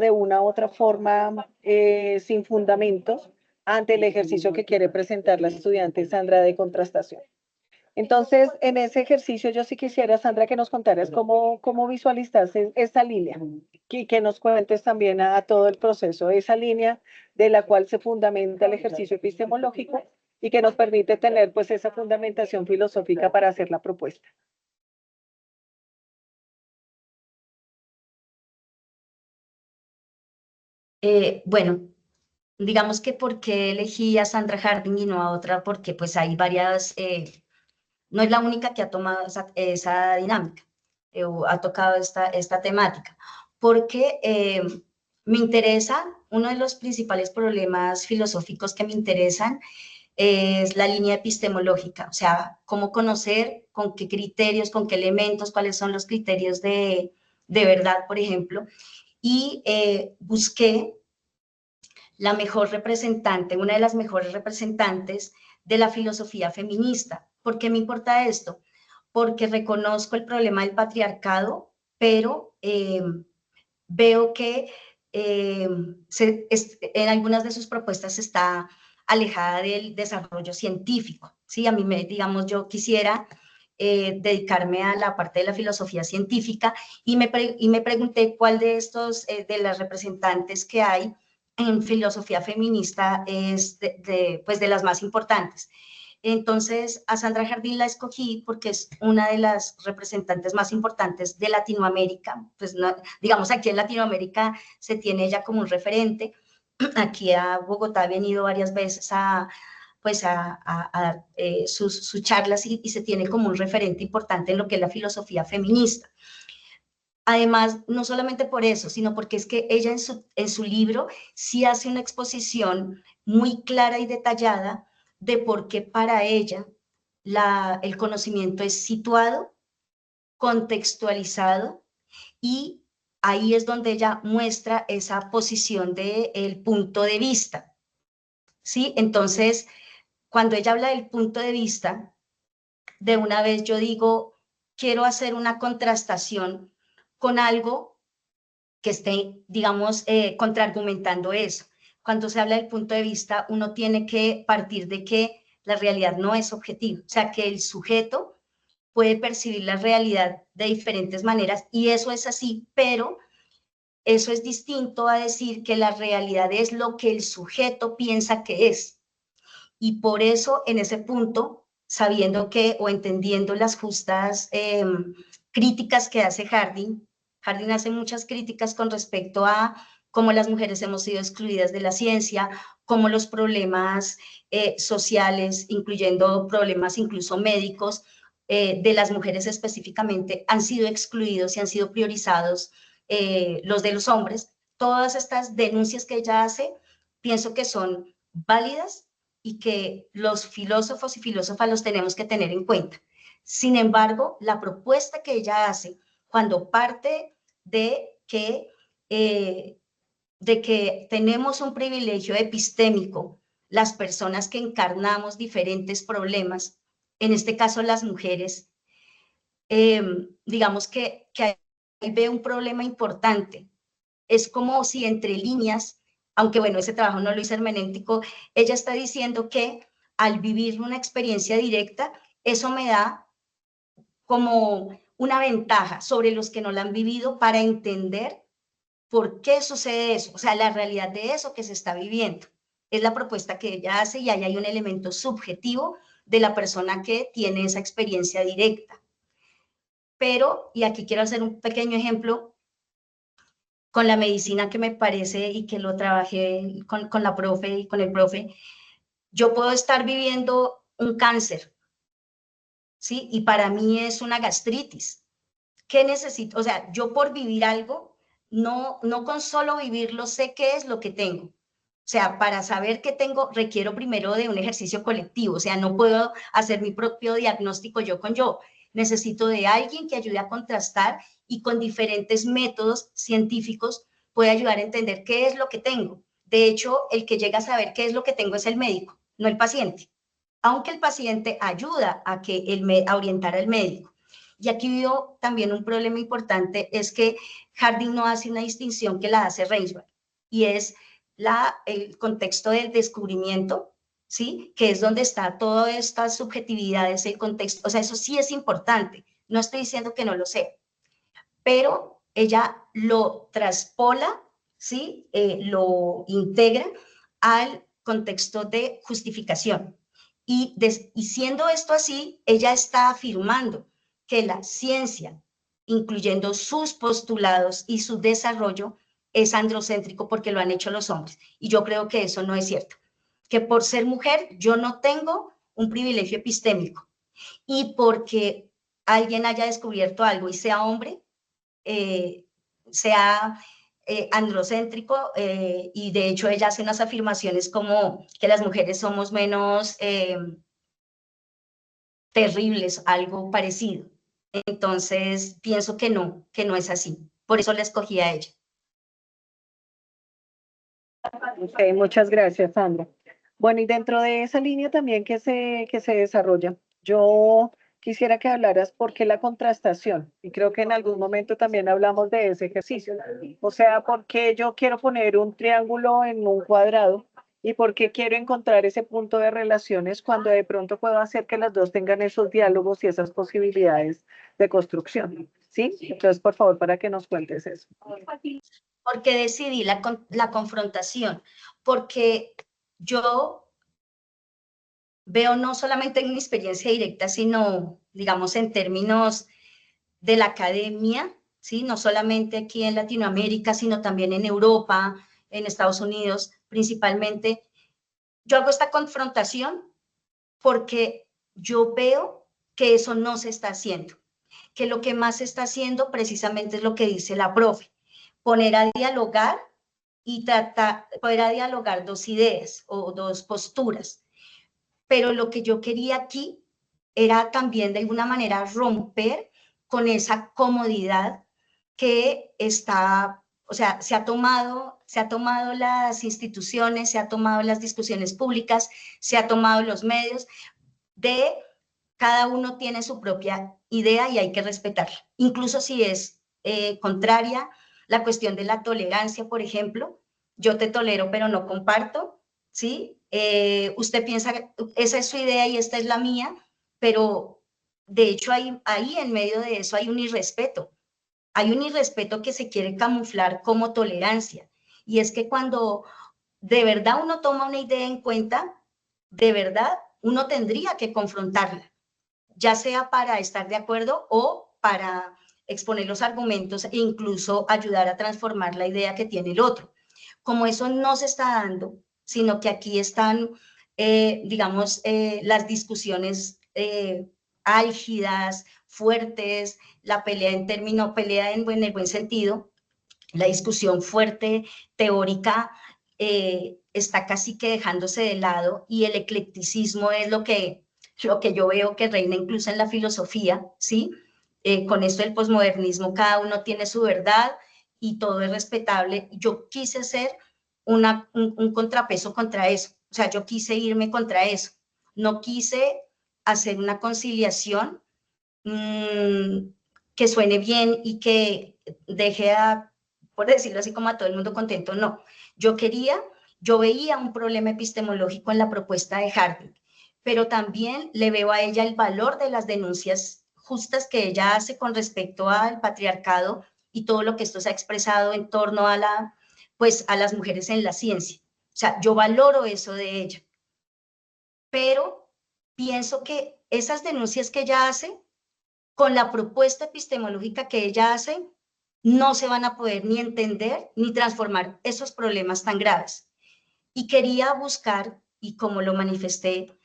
de una u otra forma sin fundamentos ante el ejercicio que quiere presentar la estudiante Sandra de contrastación. Entonces, en ese ejercicio yo sí quisiera, Sandra, que nos contaras cómo visualizaste esa línea y que nos cuentes también a todo el proceso, esa línea de la cual se fundamenta el ejercicio epistemológico y que nos permite tener pues esa fundamentación filosófica para hacer la propuesta. Bueno, digamos que por qué elegí a Sandra Harding y no a otra, porque pues hay varias, no es la única que ha tomado esa dinámica o ha tocado esta temática, porque me interesa, uno de los principales problemas filosóficos que me interesan es la línea epistemológica, o sea, cómo conocer, con qué criterios, con qué elementos, cuáles son los criterios de verdad, por ejemplo, y busqué la mejor representante, una de las mejores representantes de la filosofía feminista. ¿Por qué me importa esto? Porque reconozco el problema del patriarcado, pero veo que en algunas de sus propuestas está alejada del desarrollo científico. ¿Sí? A mí, digamos, yo quisiera dedicarme a la parte de la filosofía científica y me pregunté cuál de estos, de las representantes que hay en filosofía feminista es pues de las más importantes. Entonces, a Sandra Jardín la escogí porque es una de las representantes más importantes de Latinoamérica. Pues no, digamos, aquí en Latinoamérica se tiene ella como un referente. Aquí a Bogotá ha venido varias veces a dar sus charlas y se tiene como un referente importante en lo que es la filosofía feminista. Además, no solamente por eso, sino porque es que ella en su libro sí hace una exposición muy clara y detallada de por qué para ella el conocimiento es situado, contextualizado, y ahí es donde ella muestra esa posición del punto de vista, ¿sí? Entonces, cuando ella habla del punto de vista, de una vez yo digo, quiero hacer una contrastación con algo que esté, digamos, contraargumentando eso. Cuando se habla del punto de vista, uno tiene que partir de que la realidad no es objetiva, o sea, que el sujeto puede percibir la realidad de diferentes maneras y eso es así, pero eso es distinto a decir que la realidad es lo que el sujeto piensa que es. Y por eso, en ese punto, sabiendo que o entendiendo las justas críticas que hace Harding hace muchas críticas con respecto a cómo las mujeres hemos sido excluidas de la ciencia, cómo los problemas sociales, incluyendo problemas incluso médicos, de las mujeres específicamente, han sido excluidos y han sido priorizados los de los hombres. Todas estas denuncias que ella hace, pienso que son válidas y que los filósofos y filósofas los tenemos que tener en cuenta. Sin embargo, la propuesta que ella hace, cuando parte de que tenemos un privilegio epistémico, las personas que encarnamos diferentes problemas, en este caso las mujeres, digamos que ahí ve un problema importante. Es como si entre líneas, aunque bueno, ese trabajo no lo hizo hermenéutico, ella está diciendo que al vivir una experiencia directa, eso me da como una ventaja sobre los que no la han vivido para entender por qué sucede eso, o sea, la realidad de eso que se está viviendo. Es la propuesta que ella hace y ahí hay un elemento subjetivo de la persona que tiene esa experiencia directa. Pero, y aquí quiero hacer un pequeño ejemplo, con la medicina que me parece y que lo trabajé con la profe y con el profe, yo puedo estar viviendo un cáncer, ¿sí? Y para mí es una gastritis. ¿Qué necesito? O sea, yo por vivir algo, no con solo vivirlo sé qué es lo que tengo. O sea, para saber qué tengo, requiero primero de un ejercicio colectivo. O sea, no puedo hacer mi propio diagnóstico yo con yo. Necesito de alguien que ayude a contrastar y con diferentes métodos científicos puede ayudar a entender qué es lo que tengo. De hecho, el que llega a saber qué es lo que tengo es el médico, no el paciente. Aunque el paciente ayuda a orientar al médico. Y aquí veo también un problema importante, es que Harding no hace una distinción que la hace Reichberg, y es el contexto del descubrimiento, ¿sí? Que es donde está todas estas subjetividades, el contexto, o sea, eso sí es importante, no estoy diciendo que no lo sea, pero ella lo traspola, ¿sí? Lo integra al contexto de justificación. Y siendo esto así, ella está afirmando que la ciencia, incluyendo sus postulados y su desarrollo, es androcéntrico porque lo han hecho los hombres. Y yo creo que eso no es cierto. Que por ser mujer yo no tengo un privilegio epistémico. Y porque alguien haya descubierto algo y sea hombre, sea androcéntrico, y de hecho ella hace unas afirmaciones como que las mujeres somos menos terribles, algo parecido. Entonces, pienso que no es así. Por eso la escogí a ella. Ok, muchas gracias, Sandra. Bueno, y dentro de esa línea también que se desarrolla, yo quisiera que hablaras por qué la contrastación, y creo que en algún momento también hablamos de ese ejercicio. O sea, por qué yo quiero poner un triángulo en un cuadrado y por qué quiero encontrar ese punto de relaciones cuando de pronto puedo hacer que las dos tengan esos diálogos y esas posibilidades de construcción. ¿Sí? Entonces, por favor, para que nos cuentes eso. Porque decidí la confrontación, porque yo veo no solamente en mi experiencia directa, sino, digamos, en términos de la academia, ¿sí? No solamente aquí en Latinoamérica, sino también en Europa, en Estados Unidos, principalmente. Yo hago esta confrontación porque yo veo que eso no se está haciendo, que lo que más se está haciendo precisamente es lo que dice la profe, poner a dialogar y poder a dialogar dos ideas o dos posturas. Pero lo que yo quería aquí era también de alguna manera romper con esa comodidad que está, o sea, se ha tomado las instituciones, se ha tomado las discusiones públicas, se ha tomado los medios de cada uno tiene su propia idea y hay que respetarla, incluso si es contraria. La cuestión de la tolerancia, por ejemplo, yo te tolero pero no comparto, ¿sí? Usted piensa que esa es su idea y esta es la mía, pero de hecho ahí en medio de eso hay un irrespeto que se quiere camuflar como tolerancia, y es que cuando de verdad uno toma una idea en cuenta, de verdad uno tendría que confrontarla, ya sea para estar de acuerdo o para exponer los argumentos e incluso ayudar a transformar la idea que tiene el otro. Como eso no se está dando, sino que aquí están, digamos, las discusiones álgidas, fuertes, la pelea en término, pelea en el buen sentido, la discusión fuerte, teórica, está casi que dejándose de lado, y el eclecticismo es lo que yo veo que reina incluso en la filosofía, ¿sí? Con esto del posmodernismo, cada uno tiene su verdad y todo es respetable. Yo quise hacer un contrapeso contra eso, o sea, yo quise irme contra eso, no quise hacer una conciliación que suene bien y que deje a, por decirlo así, como a todo el mundo contento, no. Yo veía un problema epistemológico en la propuesta de Harding, pero también le veo a ella el valor de las denuncias justas que ella hace con respecto al patriarcado y todo lo que esto se ha expresado en torno a a las mujeres en la ciencia. O sea, yo valoro eso de ella, pero pienso que esas denuncias que ella hace con la propuesta epistemológica que ella hace, no se van a poder ni entender ni transformar esos problemas tan graves. Y quería buscar, y como lo manifesté,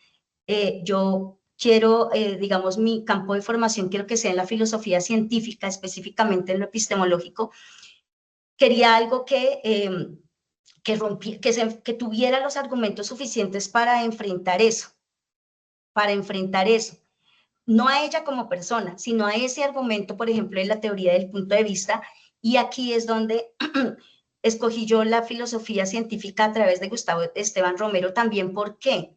yo quiero, digamos, mi campo de formación quiero que sea en la filosofía científica, específicamente en lo epistemológico. Quería algo que tuviera los argumentos suficientes para enfrentar eso, no a ella como persona, sino a ese argumento, por ejemplo, de la teoría del punto de vista. Y aquí es donde escogí yo la filosofía científica a través de Gustavo Esteban Romero también. ¿Por qué?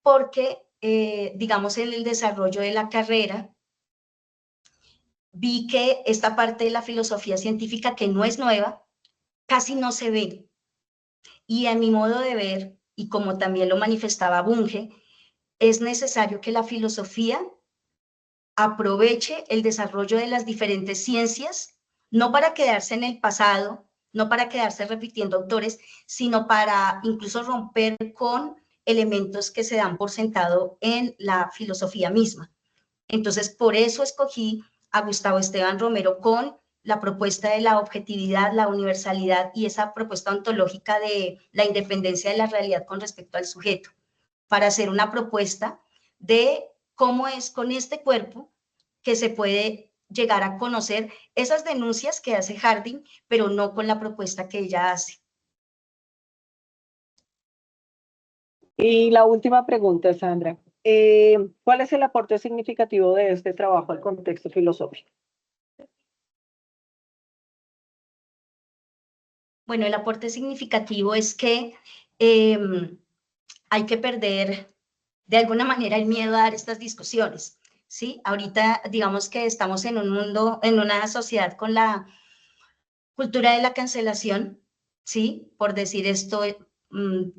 Porque, digamos, en el desarrollo de la carrera, vi que esta parte de la filosofía científica, que no es nueva, casi no se ve. Y a mi modo de ver, y como también lo manifestaba Bunge, es necesario que la filosofía aproveche el desarrollo de las diferentes ciencias, no para quedarse en el pasado, no para quedarse repitiendo autores, sino para incluso romper con elementos que se dan por sentado en la filosofía misma. Entonces, por eso escogí a Gustavo Esteban Romero con la propuesta de la objetividad, la universalidad y esa propuesta ontológica de la independencia de la realidad con respecto al sujeto, para hacer una propuesta de cómo es con este cuerpo que se puede llegar a conocer esas denuncias que hace Harding, pero no con la propuesta que ella hace. Y la última pregunta, Sandra. ¿Cuál es el aporte significativo de este trabajo al contexto filosófico? Bueno, el aporte significativo es que hay que perder de alguna manera el miedo a dar estas discusiones, ¿sí? Ahorita, digamos que estamos en un mundo, en una sociedad con la cultura de la cancelación, ¿sí? Por decir esto,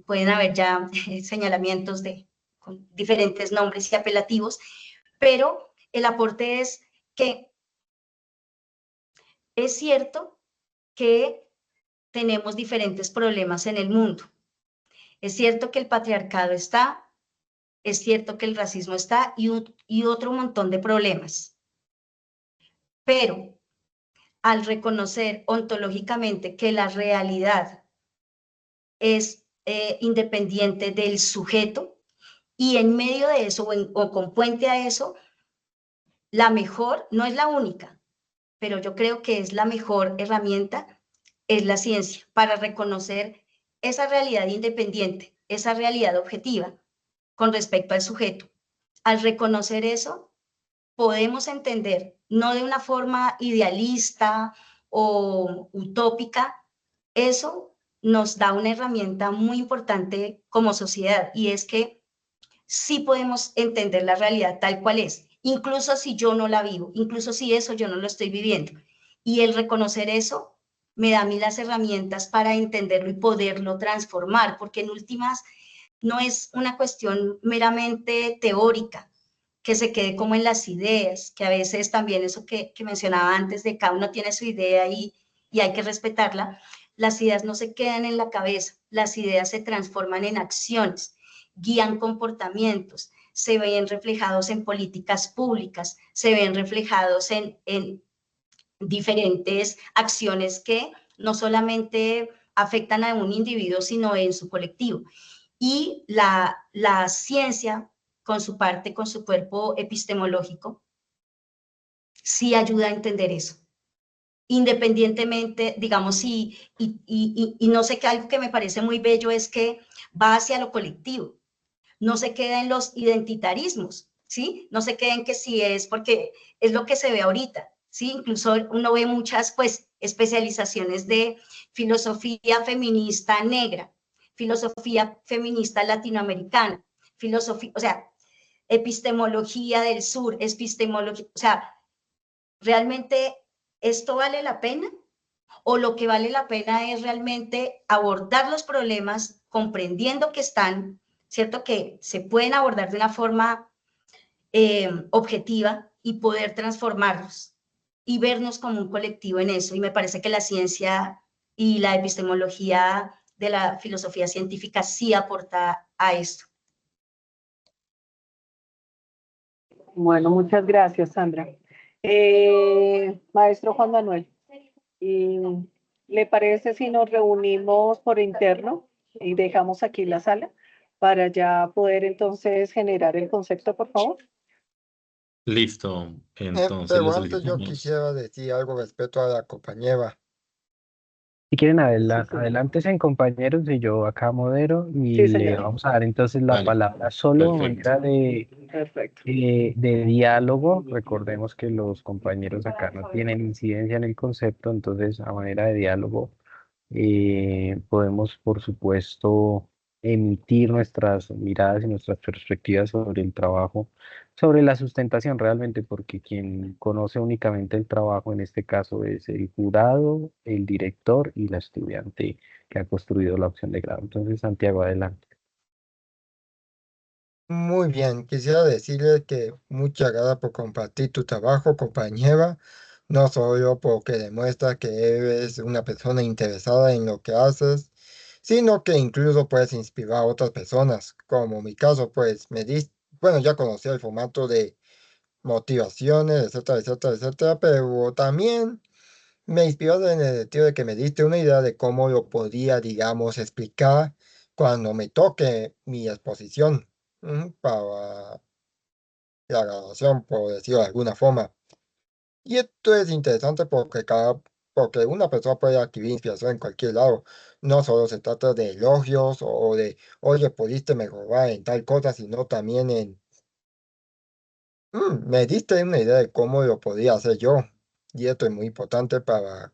pueden haber ya señalamientos con diferentes nombres y apelativos, pero el aporte es que es cierto que tenemos diferentes problemas en el mundo. Es cierto que el patriarcado está, es cierto que el racismo está y otro montón de problemas. Pero al reconocer ontológicamente que la realidad es independiente del sujeto y en medio de eso o con puente a eso, la mejor, no es la única, pero yo creo que es la mejor herramienta, es la ciencia para reconocer esa realidad independiente, esa realidad objetiva con respecto al sujeto. Al reconocer eso, podemos entender, no de una forma idealista o utópica, eso nos da una herramienta muy importante como sociedad y es que sí podemos entender la realidad tal cual es, incluso si yo no la vivo, incluso si eso yo no lo estoy viviendo. Y el reconocer eso me da a mí las herramientas para entenderlo y poderlo transformar, porque en últimas no es una cuestión meramente teórica, que se quede como en las ideas, que a veces también eso que mencionaba antes de cada uno tiene su idea y hay que respetarla, las ideas no se quedan en la cabeza, las ideas se transforman en acciones, guían comportamientos, se ven reflejados en políticas públicas, se ven reflejados en diferentes acciones que no solamente afectan a un individuo, sino en su colectivo. Y la ciencia, con su parte, con su cuerpo epistemológico, sí ayuda a entender eso. Independientemente, digamos, y no sé qué, algo que me parece muy bello es que va hacia lo colectivo, no se queda en los identitarismos, ¿sí? No se queda en que si es porque es lo que se ve ahorita, ¿sí? Incluso uno ve muchas, pues, especializaciones de filosofía feminista negra, filosofía feminista latinoamericana, filosofía, o sea, epistemología del sur, epistemología, o sea, ¿realmente esto vale la pena? ¿O lo que vale la pena es realmente abordar los problemas comprendiendo que están, ¿cierto? Que se pueden abordar de una forma objetiva y poder transformarlos y vernos como un colectivo en eso. Y me parece que la ciencia y la epistemología de la filosofía científica sí aporta a esto. Bueno, muchas gracias, Sandra. Maestro Juan Manuel, ¿y ¿le parece si nos reunimos por interno y dejamos aquí la sala para ya poder entonces generar el concepto, por favor? Listo, entonces Pero le antes yo solicitamos. quisiera decir algo respecto a la compañera. Si quieren, Sí, señor. adelántense, compañeros, y yo acá modero y Sí, le señor. vamos a dar entonces la Vale, palabra solo de perfecto. manera Perfecto. de diálogo. Recordemos que los compañeros acá no tienen incidencia en el concepto, entonces a manera de diálogo podemos, por supuesto, emitir nuestras miradas y nuestras perspectivas sobre el trabajo, sobre la sustentación realmente, porque quien conoce únicamente el trabajo en este caso es el jurado, el director y la estudiante que ha construido la opción de grado. Entonces, Santiago, adelante. Muy bien, quisiera decirle que muchas gracias por compartir tu trabajo, compañera, no solo porque demuestra que eres una persona interesada en lo que haces, sino que incluso puedes inspirar a otras personas, como mi caso, pues bueno, ya conocía el formato de motivaciones, etcétera, etcétera, etcétera, pero también me inspiró en el sentido de que me diste una idea de cómo lo podría, digamos, explicar cuando me toque mi exposición para la graduación, por decirlo de alguna forma. Y esto es interesante porque una persona puede adquirir inspiración en cualquier lado. No solo se trata de elogios o de, oye, pudiste mejorar en tal cosa, sino también en, me diste una idea de cómo lo podía hacer yo. Y esto es muy importante para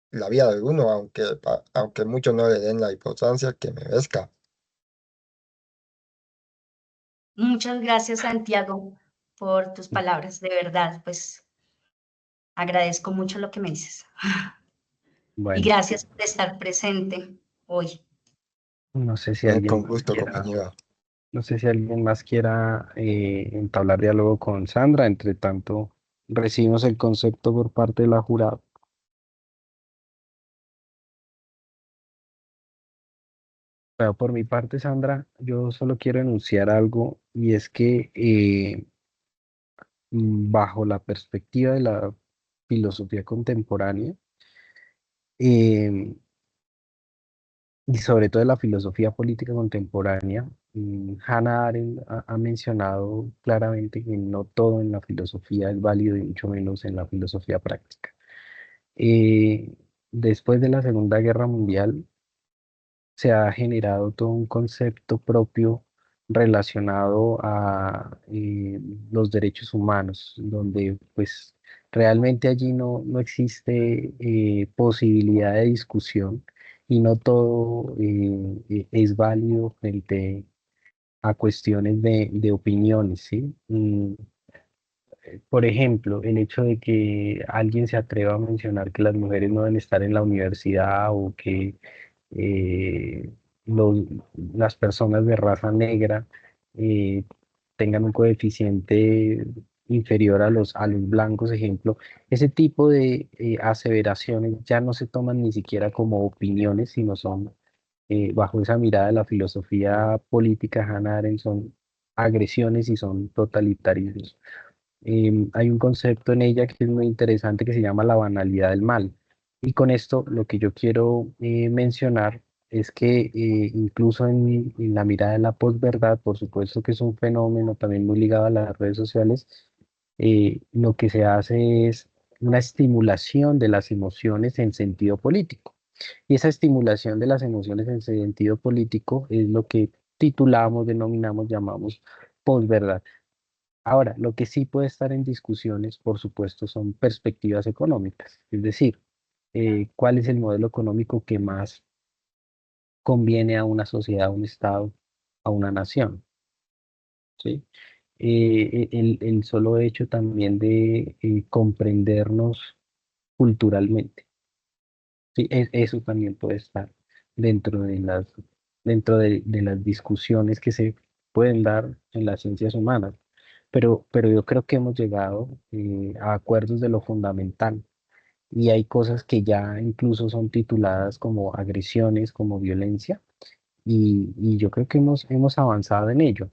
la vida de uno, aunque muchos no le den la importancia que merezca. Muchas gracias, Santiago, por tus palabras. De verdad, pues agradezco mucho lo que me dices. Y Bueno, gracias por estar presente hoy. no sé si Con alguien más gusto, quiera, compañero. no sé si alguien más quiera entablar diálogo con Sandra. Entre tanto, recibimos el concepto por parte de la jurada. Pero por mi parte, Sandra, yo solo quiero enunciar algo y es que bajo la perspectiva de la filosofía contemporánea, eh, y sobre todo de la filosofía política contemporánea, Hannah Arendt ha mencionado claramente que no todo en la filosofía es válido y mucho menos en la filosofía práctica. Eh, Después de la Segunda Guerra Mundial se ha generado todo un concepto propio relacionado a los derechos humanos, donde pues realmente allí no existe posibilidad de discusión y no todo es válido frente a cuestiones de opiniones, ¿sí? Por ejemplo, el hecho de que alguien se atreva a mencionar que las mujeres no deben estar en la universidad o que eh, los- las personas de raza negra eh, tengan un coeficiente inferior a los blancos, ejemplo, ese tipo de aseveraciones ya no se toman ni siquiera como opiniones, sino son, bajo esa mirada de la filosofía política de Hannah Arendt, son agresiones y son totalitarismos. Hay un concepto en ella que es muy interesante que se llama la banalidad del mal. Y con esto lo que yo quiero mencionar es que incluso en la mirada de la posverdad, por supuesto que es un fenómeno también muy ligado a las redes sociales, lo que se hace es una estimulación de las emociones en sentido político. Y esa estimulación de las emociones en sentido político es lo que titulamos, denominamos, llamamos posverdad. Ahora, lo que sí puede estar en discusiones, por supuesto, son perspectivas económicas, es decir, cuál es el modelo económico que más conviene a una sociedad, a un Estado, a una nación, ¿sí? El solo hecho también de comprendernos culturalmente, ¿sí? Eso también puede estar dentro de las discusiones que se pueden dar en las ciencias humanas. Pero yo creo que hemos llegado a acuerdos de lo fundamental y hay cosas que ya incluso son tituladas como agresiones, como violencia, y yo creo que hemos avanzado en ello.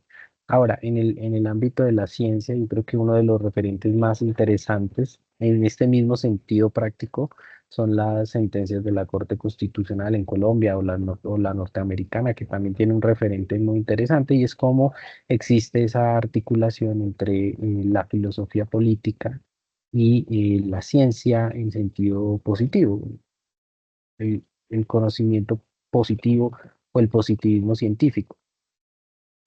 Ahora, en el ámbito de la ciencia, yo creo que uno de los referentes más interesantes en este mismo sentido práctico son las sentencias de la Corte Constitucional en Colombia o la norteamericana, que también tiene un referente muy interesante y es cómo existe esa articulación entre la filosofía política y la ciencia en sentido positivo, el conocimiento positivo o el positivismo científico.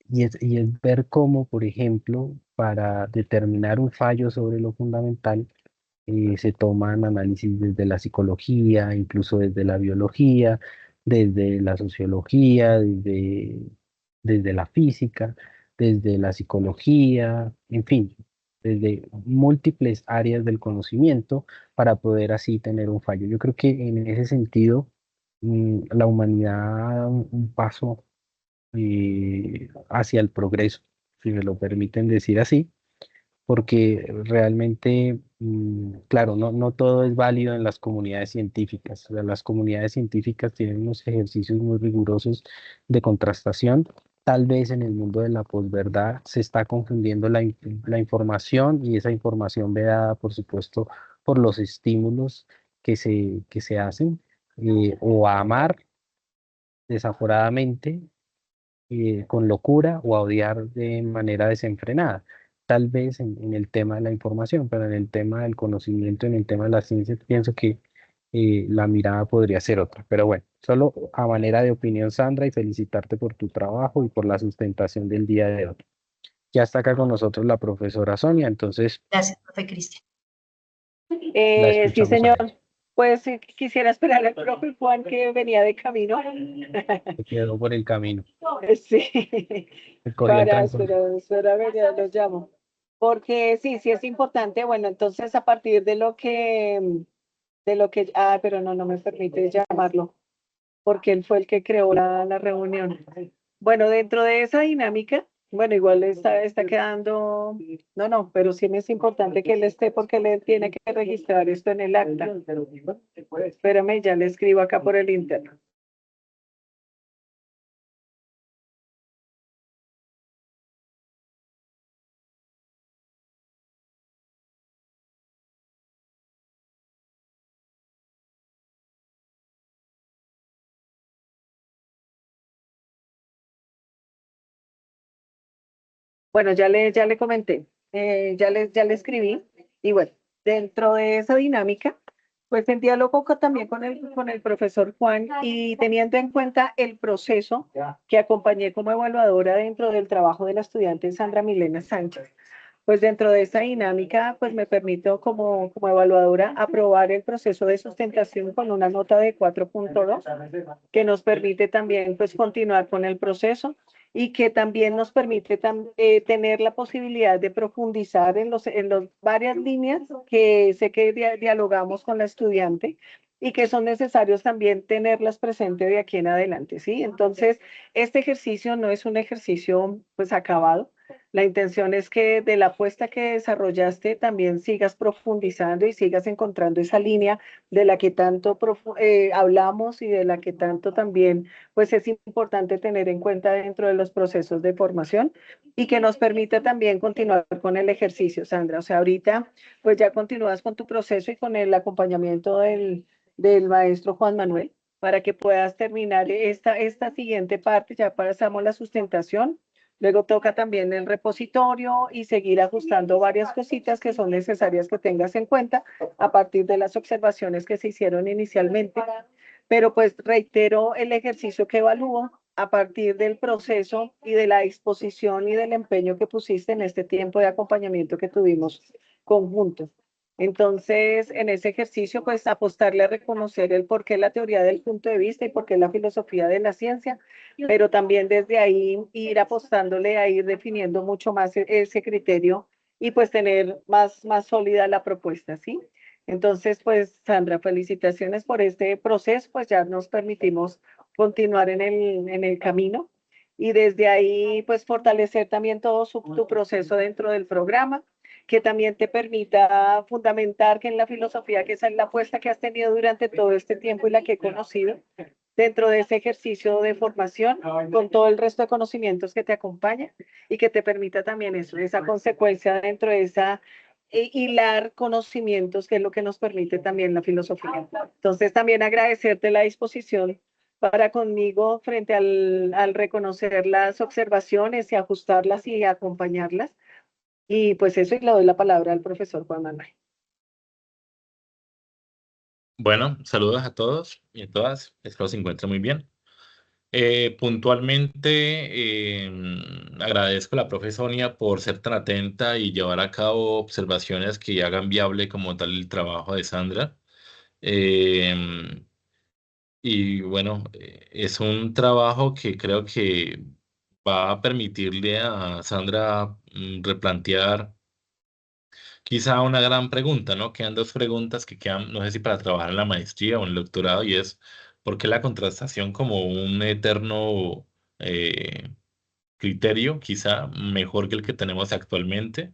Y es ver cómo, por ejemplo, para determinar un fallo sobre lo fundamental, se toman análisis desde la psicología, incluso desde la biología, desde la sociología, desde la física, desde la psicología, en fin, desde múltiples áreas del conocimiento para poder así tener un fallo. Yo creo que en ese sentido, la humanidad ha dado un paso hacia el progreso, si me lo permiten decir así, porque realmente, claro, no todo es válido en las comunidades científicas. O sea, las comunidades científicas tienen unos ejercicios muy rigurosos de contrastación. Tal vez en el mundo de la posverdad se está confundiendo la información y esa información ve dada, por supuesto, por los estímulos que se hacen, o a amar desaforadamente con locura o a odiar de manera desenfrenada. Tal vez en el tema de la información, pero en el tema del conocimiento, en el tema de la ciencia, pienso que la mirada podría ser otra. Pero bueno, solo a manera de opinión, Sandra, y felicitarte por tu trabajo y por la sustentación del día de hoy. Ya está acá con nosotros la profesora Sonia, entonces Gracias, profe Cristian. la Sí, escuchamos a señor. ella. Pues sí, quisiera esperar al profe Juan que venía de camino. Se quedó por el camino. Sí, Cogió el para trancón. esperar, ya los llamo. Porque sí, sí es importante. Bueno, entonces a partir pero no me permite llamarlo, porque él fue el que creó la reunión. Bueno, dentro de esa dinámica, bueno, igual está quedando, pero sí me es importante que él esté porque él tiene que registrar esto en el acta. Espérame, ya le escribo acá por el interno. Bueno, ya le comenté, ya le escribí, y bueno, dentro de esa dinámica, pues en diálogo también con el profesor Juan y teniendo en cuenta el proceso que acompañé como evaluadora dentro del trabajo de la estudiante Sandra Milena Sánchez, pues dentro de esa dinámica, pues me permito como evaluadora aprobar el proceso de sustentación con una nota de 4.2, que nos permite también pues continuar con el proceso y que también nos permite tener la posibilidad de profundizar en los varias líneas que sé que dialogamos con la estudiante y que son necesarios también tenerlas presentes de aquí en adelante, ¿sí? Entonces, este ejercicio no es un ejercicio pues acabado. La intención es que de la apuesta que desarrollaste también sigas profundizando y sigas encontrando esa línea de la que tanto hablamos y de la que tanto también pues es importante tener en cuenta dentro de los procesos de formación y que nos permita también continuar con el ejercicio, Sandra. O sea, ahorita pues ya continúas con tu proceso y con el acompañamiento del maestro Juan Manuel para que puedas terminar esta siguiente parte, ya pasamos la sustentación. Luego toca también el repositorio y seguir ajustando varias cositas que son necesarias que tengas en cuenta a partir de las observaciones que se hicieron inicialmente. Pero pues reitero el ejercicio que evalúo a partir del proceso y de la disposición y del empeño que pusiste en este tiempo de acompañamiento que tuvimos conjunto. Entonces, en ese ejercicio, pues apostarle a reconocer el por qué la teoría del punto de vista y por qué la filosofía de la ciencia, pero también desde ahí ir apostándole a ir definiendo mucho más ese criterio y pues tener más sólida la propuesta, ¿sí? Entonces, pues Sandra, felicitaciones por este proceso, pues ya nos permitimos continuar en el camino y desde ahí pues fortalecer también todo tu proceso dentro del programa, que también te permita fundamentar que en la filosofía, que esa es la apuesta que has tenido durante todo este tiempo y la que he conocido, dentro de ese ejercicio de formación, con todo el resto de conocimientos que te acompañan y que te permita también eso, esa consecuencia dentro de esa hilar conocimientos, que es lo que nos permite también la filosofía. Entonces, también agradecerte la disposición para conmigo frente al reconocer las observaciones y ajustarlas y acompañarlas. Y pues eso, y le doy la palabra al profesor Juan Manuel. Bueno, saludos a todos y a todas. Espero se encuentren muy bien. Puntualmente, agradezco a la profe Sonia por ser tan atenta y llevar a cabo observaciones que hagan viable como tal el trabajo de Sandra. Em, y bueno, es un trabajo que creo que va a permitirle a Sandra replantear quizá una gran pregunta, ¿no? Quedan dos preguntas que quedan, no sé si para trabajar en la maestría o en el doctorado, y es, ¿por qué la contrastación como un eterno eh, criterio, quizá mejor que el que tenemos actualmente?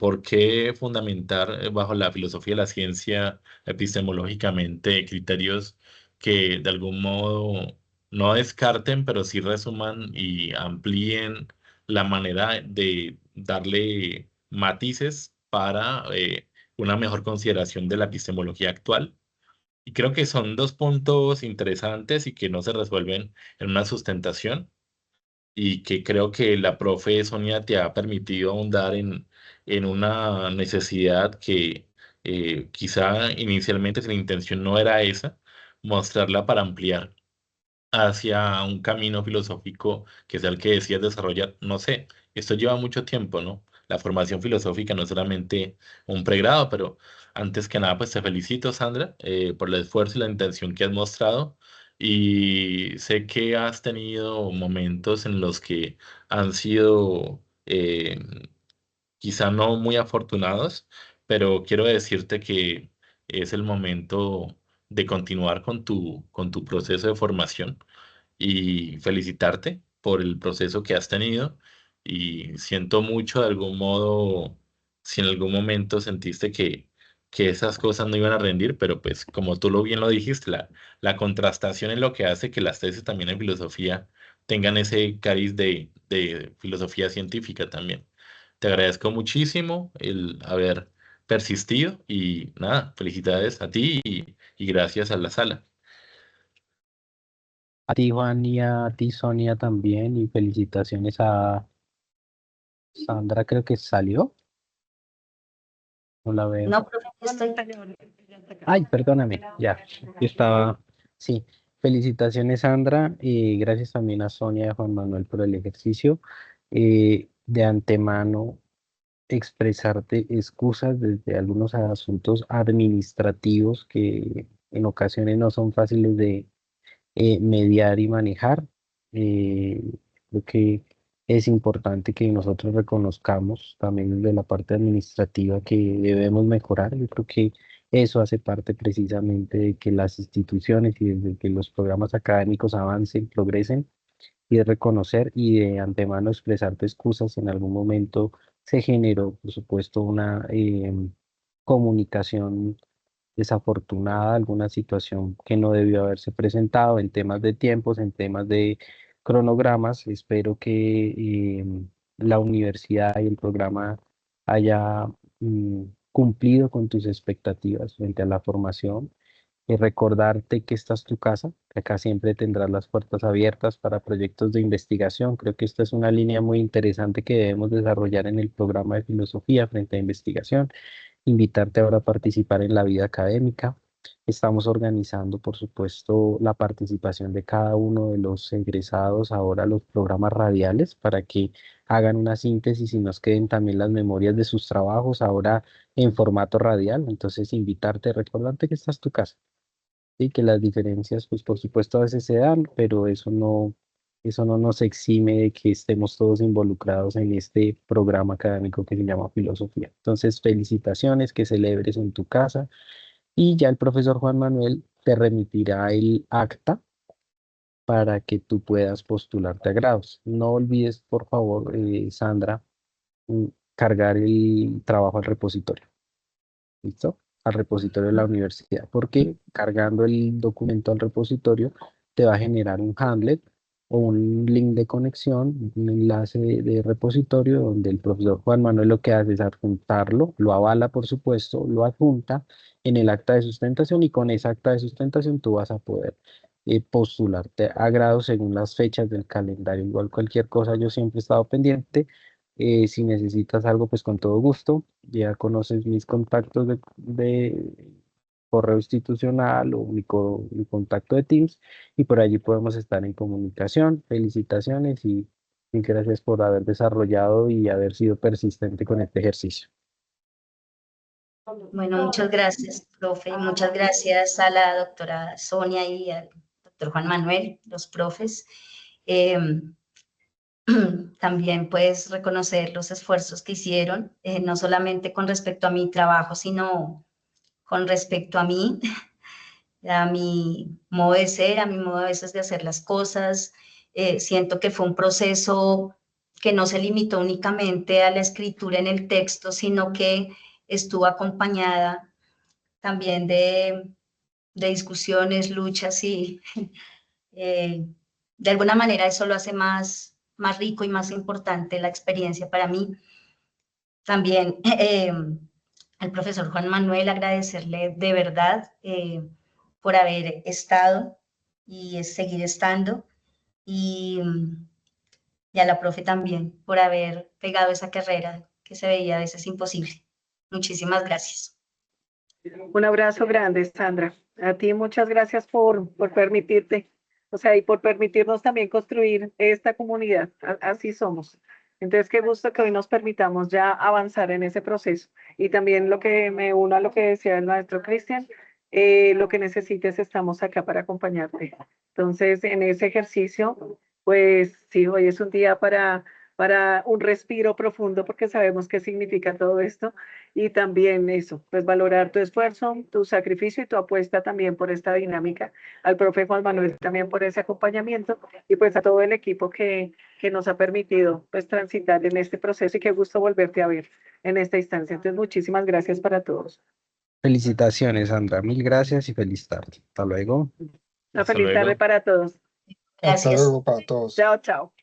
¿Por qué fundamentar bajo la filosofía de la ciencia epistemológicamente criterios que de algún modo no descarten, pero sí resuman y amplíen la manera de darle matices para una mejor consideración de la epistemología actual? Y creo que son dos puntos interesantes y que no se resuelven en una sustentación y que creo que la profe Sonia te ha permitido ahondar en una necesidad que quizá inicialmente si la intención no era esa, mostrarla para ampliar hacia un camino filosófico que sea el que decías desarrollar. No sé, esto lleva mucho tiempo, ¿no? La formación filosófica no es solamente un pregrado, pero antes que nada, pues te felicito, Sandra, por el esfuerzo y la intención que has mostrado. Y sé que has tenido momentos en los que han sido quizá no muy afortunados, pero quiero decirte que es el momento de continuar con tu proceso de formación y felicitarte por el proceso que has tenido y siento mucho de algún modo si en algún momento sentiste que esas cosas no iban a rendir, pero pues como tú lo bien lo dijiste, la contrastación es lo que hace que las tesis también en filosofía tengan ese cariz de filosofía científica también. Te agradezco muchísimo el haber persistido y nada, felicidades a ti y gracias a la sala. A ti, Juan, y a ti, Sonia, también, y felicitaciones Sandra creo que salió, no la veo. No, profe, estoy... Ay, perdóname, ya, yo estaba, sí. Felicitaciones, Sandra, y gracias también a Sonia y a Juan Manuel por el ejercicio. De antemano, expresarte excusas desde algunos asuntos administrativos que en ocasiones no son fáciles de mediar y manejar. Eh, Creo que es importante que nosotros reconozcamos también desde la parte administrativa que debemos mejorar. Yo creo que eso hace parte precisamente de que las instituciones y desde que los programas académicos avancen, progresen y de reconocer y de antemano expresarte excusas. En algún momento se generó, por supuesto, una comunicación desafortunada, alguna situación que no debió haberse presentado en temas de tiempos, en temas de cronogramas. Espero que la universidad y el programa haya cumplido con tus expectativas frente a la formación y recordarte que esta es tu casa, que acá siempre tendrás las puertas abiertas para proyectos de investigación. Creo que esta es una línea muy interesante que debemos desarrollar en el programa de filosofía frente a investigación. Invitarte ahora a participar en la vida académica. Estamos organizando, por supuesto, la participación de cada uno de los egresados ahora a los programas radiales para que hagan una síntesis y nos queden también las memorias de sus trabajos ahora en formato radial. Entonces, invitarte, recordarte que esta es tu casa y que las diferencias, pues por supuesto a veces se dan, pero eso no nos exime de que estemos todos involucrados en este programa académico que se llama filosofía. Entonces, felicitaciones, que celebres en tu casa y ya el profesor Juan Manuel te remitirá el acta para que tú puedas postularte a grados. No olvides, por favor, Sandra, mm, cargar el trabajo al repositorio. ¿Listo? Al repositorio de la universidad, porque cargando el documento al repositorio te va a generar un Hamlet o un link de conexión, un enlace de repositorio donde el profesor Juan Manuel lo que hace es adjuntarlo, lo avala por supuesto, lo adjunta en el acta de sustentación y con esa acta de sustentación tú vas a poder postularte a grado según las fechas del calendario. Igual cualquier cosa, yo siempre he estado pendiente. Si necesitas algo, pues con todo gusto. Ya conoces mis contactos de correo institucional o mi contacto de Teams y por allí podemos estar en comunicación. Felicitaciones y gracias por haber desarrollado y haber sido persistente con este ejercicio. Bueno, muchas gracias, profe, y muchas gracias a la doctora Sonia y al doctor Juan Manuel, los profes. También pues reconocer los esfuerzos que hicieron, no solamente con respecto a mi trabajo, sino con respecto a mí, a mi modo de ser, a mi modo a veces de hacer las cosas. Siento que fue un proceso que no se limitó únicamente a la escritura en el texto, sino que estuvo acompañada también de discusiones, luchas y de alguna manera eso lo hace más rico y más importante la experiencia para mí. También al profesor Juan Manuel agradecerle de verdad por haber estado y seguir estando y a la profe también por haber pegado esa carrera que se veía a veces imposible. Muchísimas gracias. Un abrazo grande, Sandra. A ti muchas gracias por permitirte, o sea, y por permitirnos también construir esta comunidad. Así somos. Entonces, qué gusto que hoy nos permitamos ya avanzar en ese proceso. Y también lo que me uno a lo que decía el maestro Cristian, lo que necesites, estamos acá para acompañarte. Entonces, en ese ejercicio, pues sí, hoy es un día para un respiro profundo porque sabemos qué significa todo esto y también eso, pues valorar tu esfuerzo, tu sacrificio y tu apuesta también por esta dinámica, al profe Juan Manuel también por ese acompañamiento y pues a todo el equipo que nos ha permitido pues transitar en este proceso y qué gusto volverte a ver en esta instancia. Entonces, muchísimas gracias para todos. Felicitaciones, Sandra. Mil gracias y feliz tarde. Hasta luego. Una Hasta feliz tarde luego. para todos. Hasta Gracias. luego para todos. Chao, chao.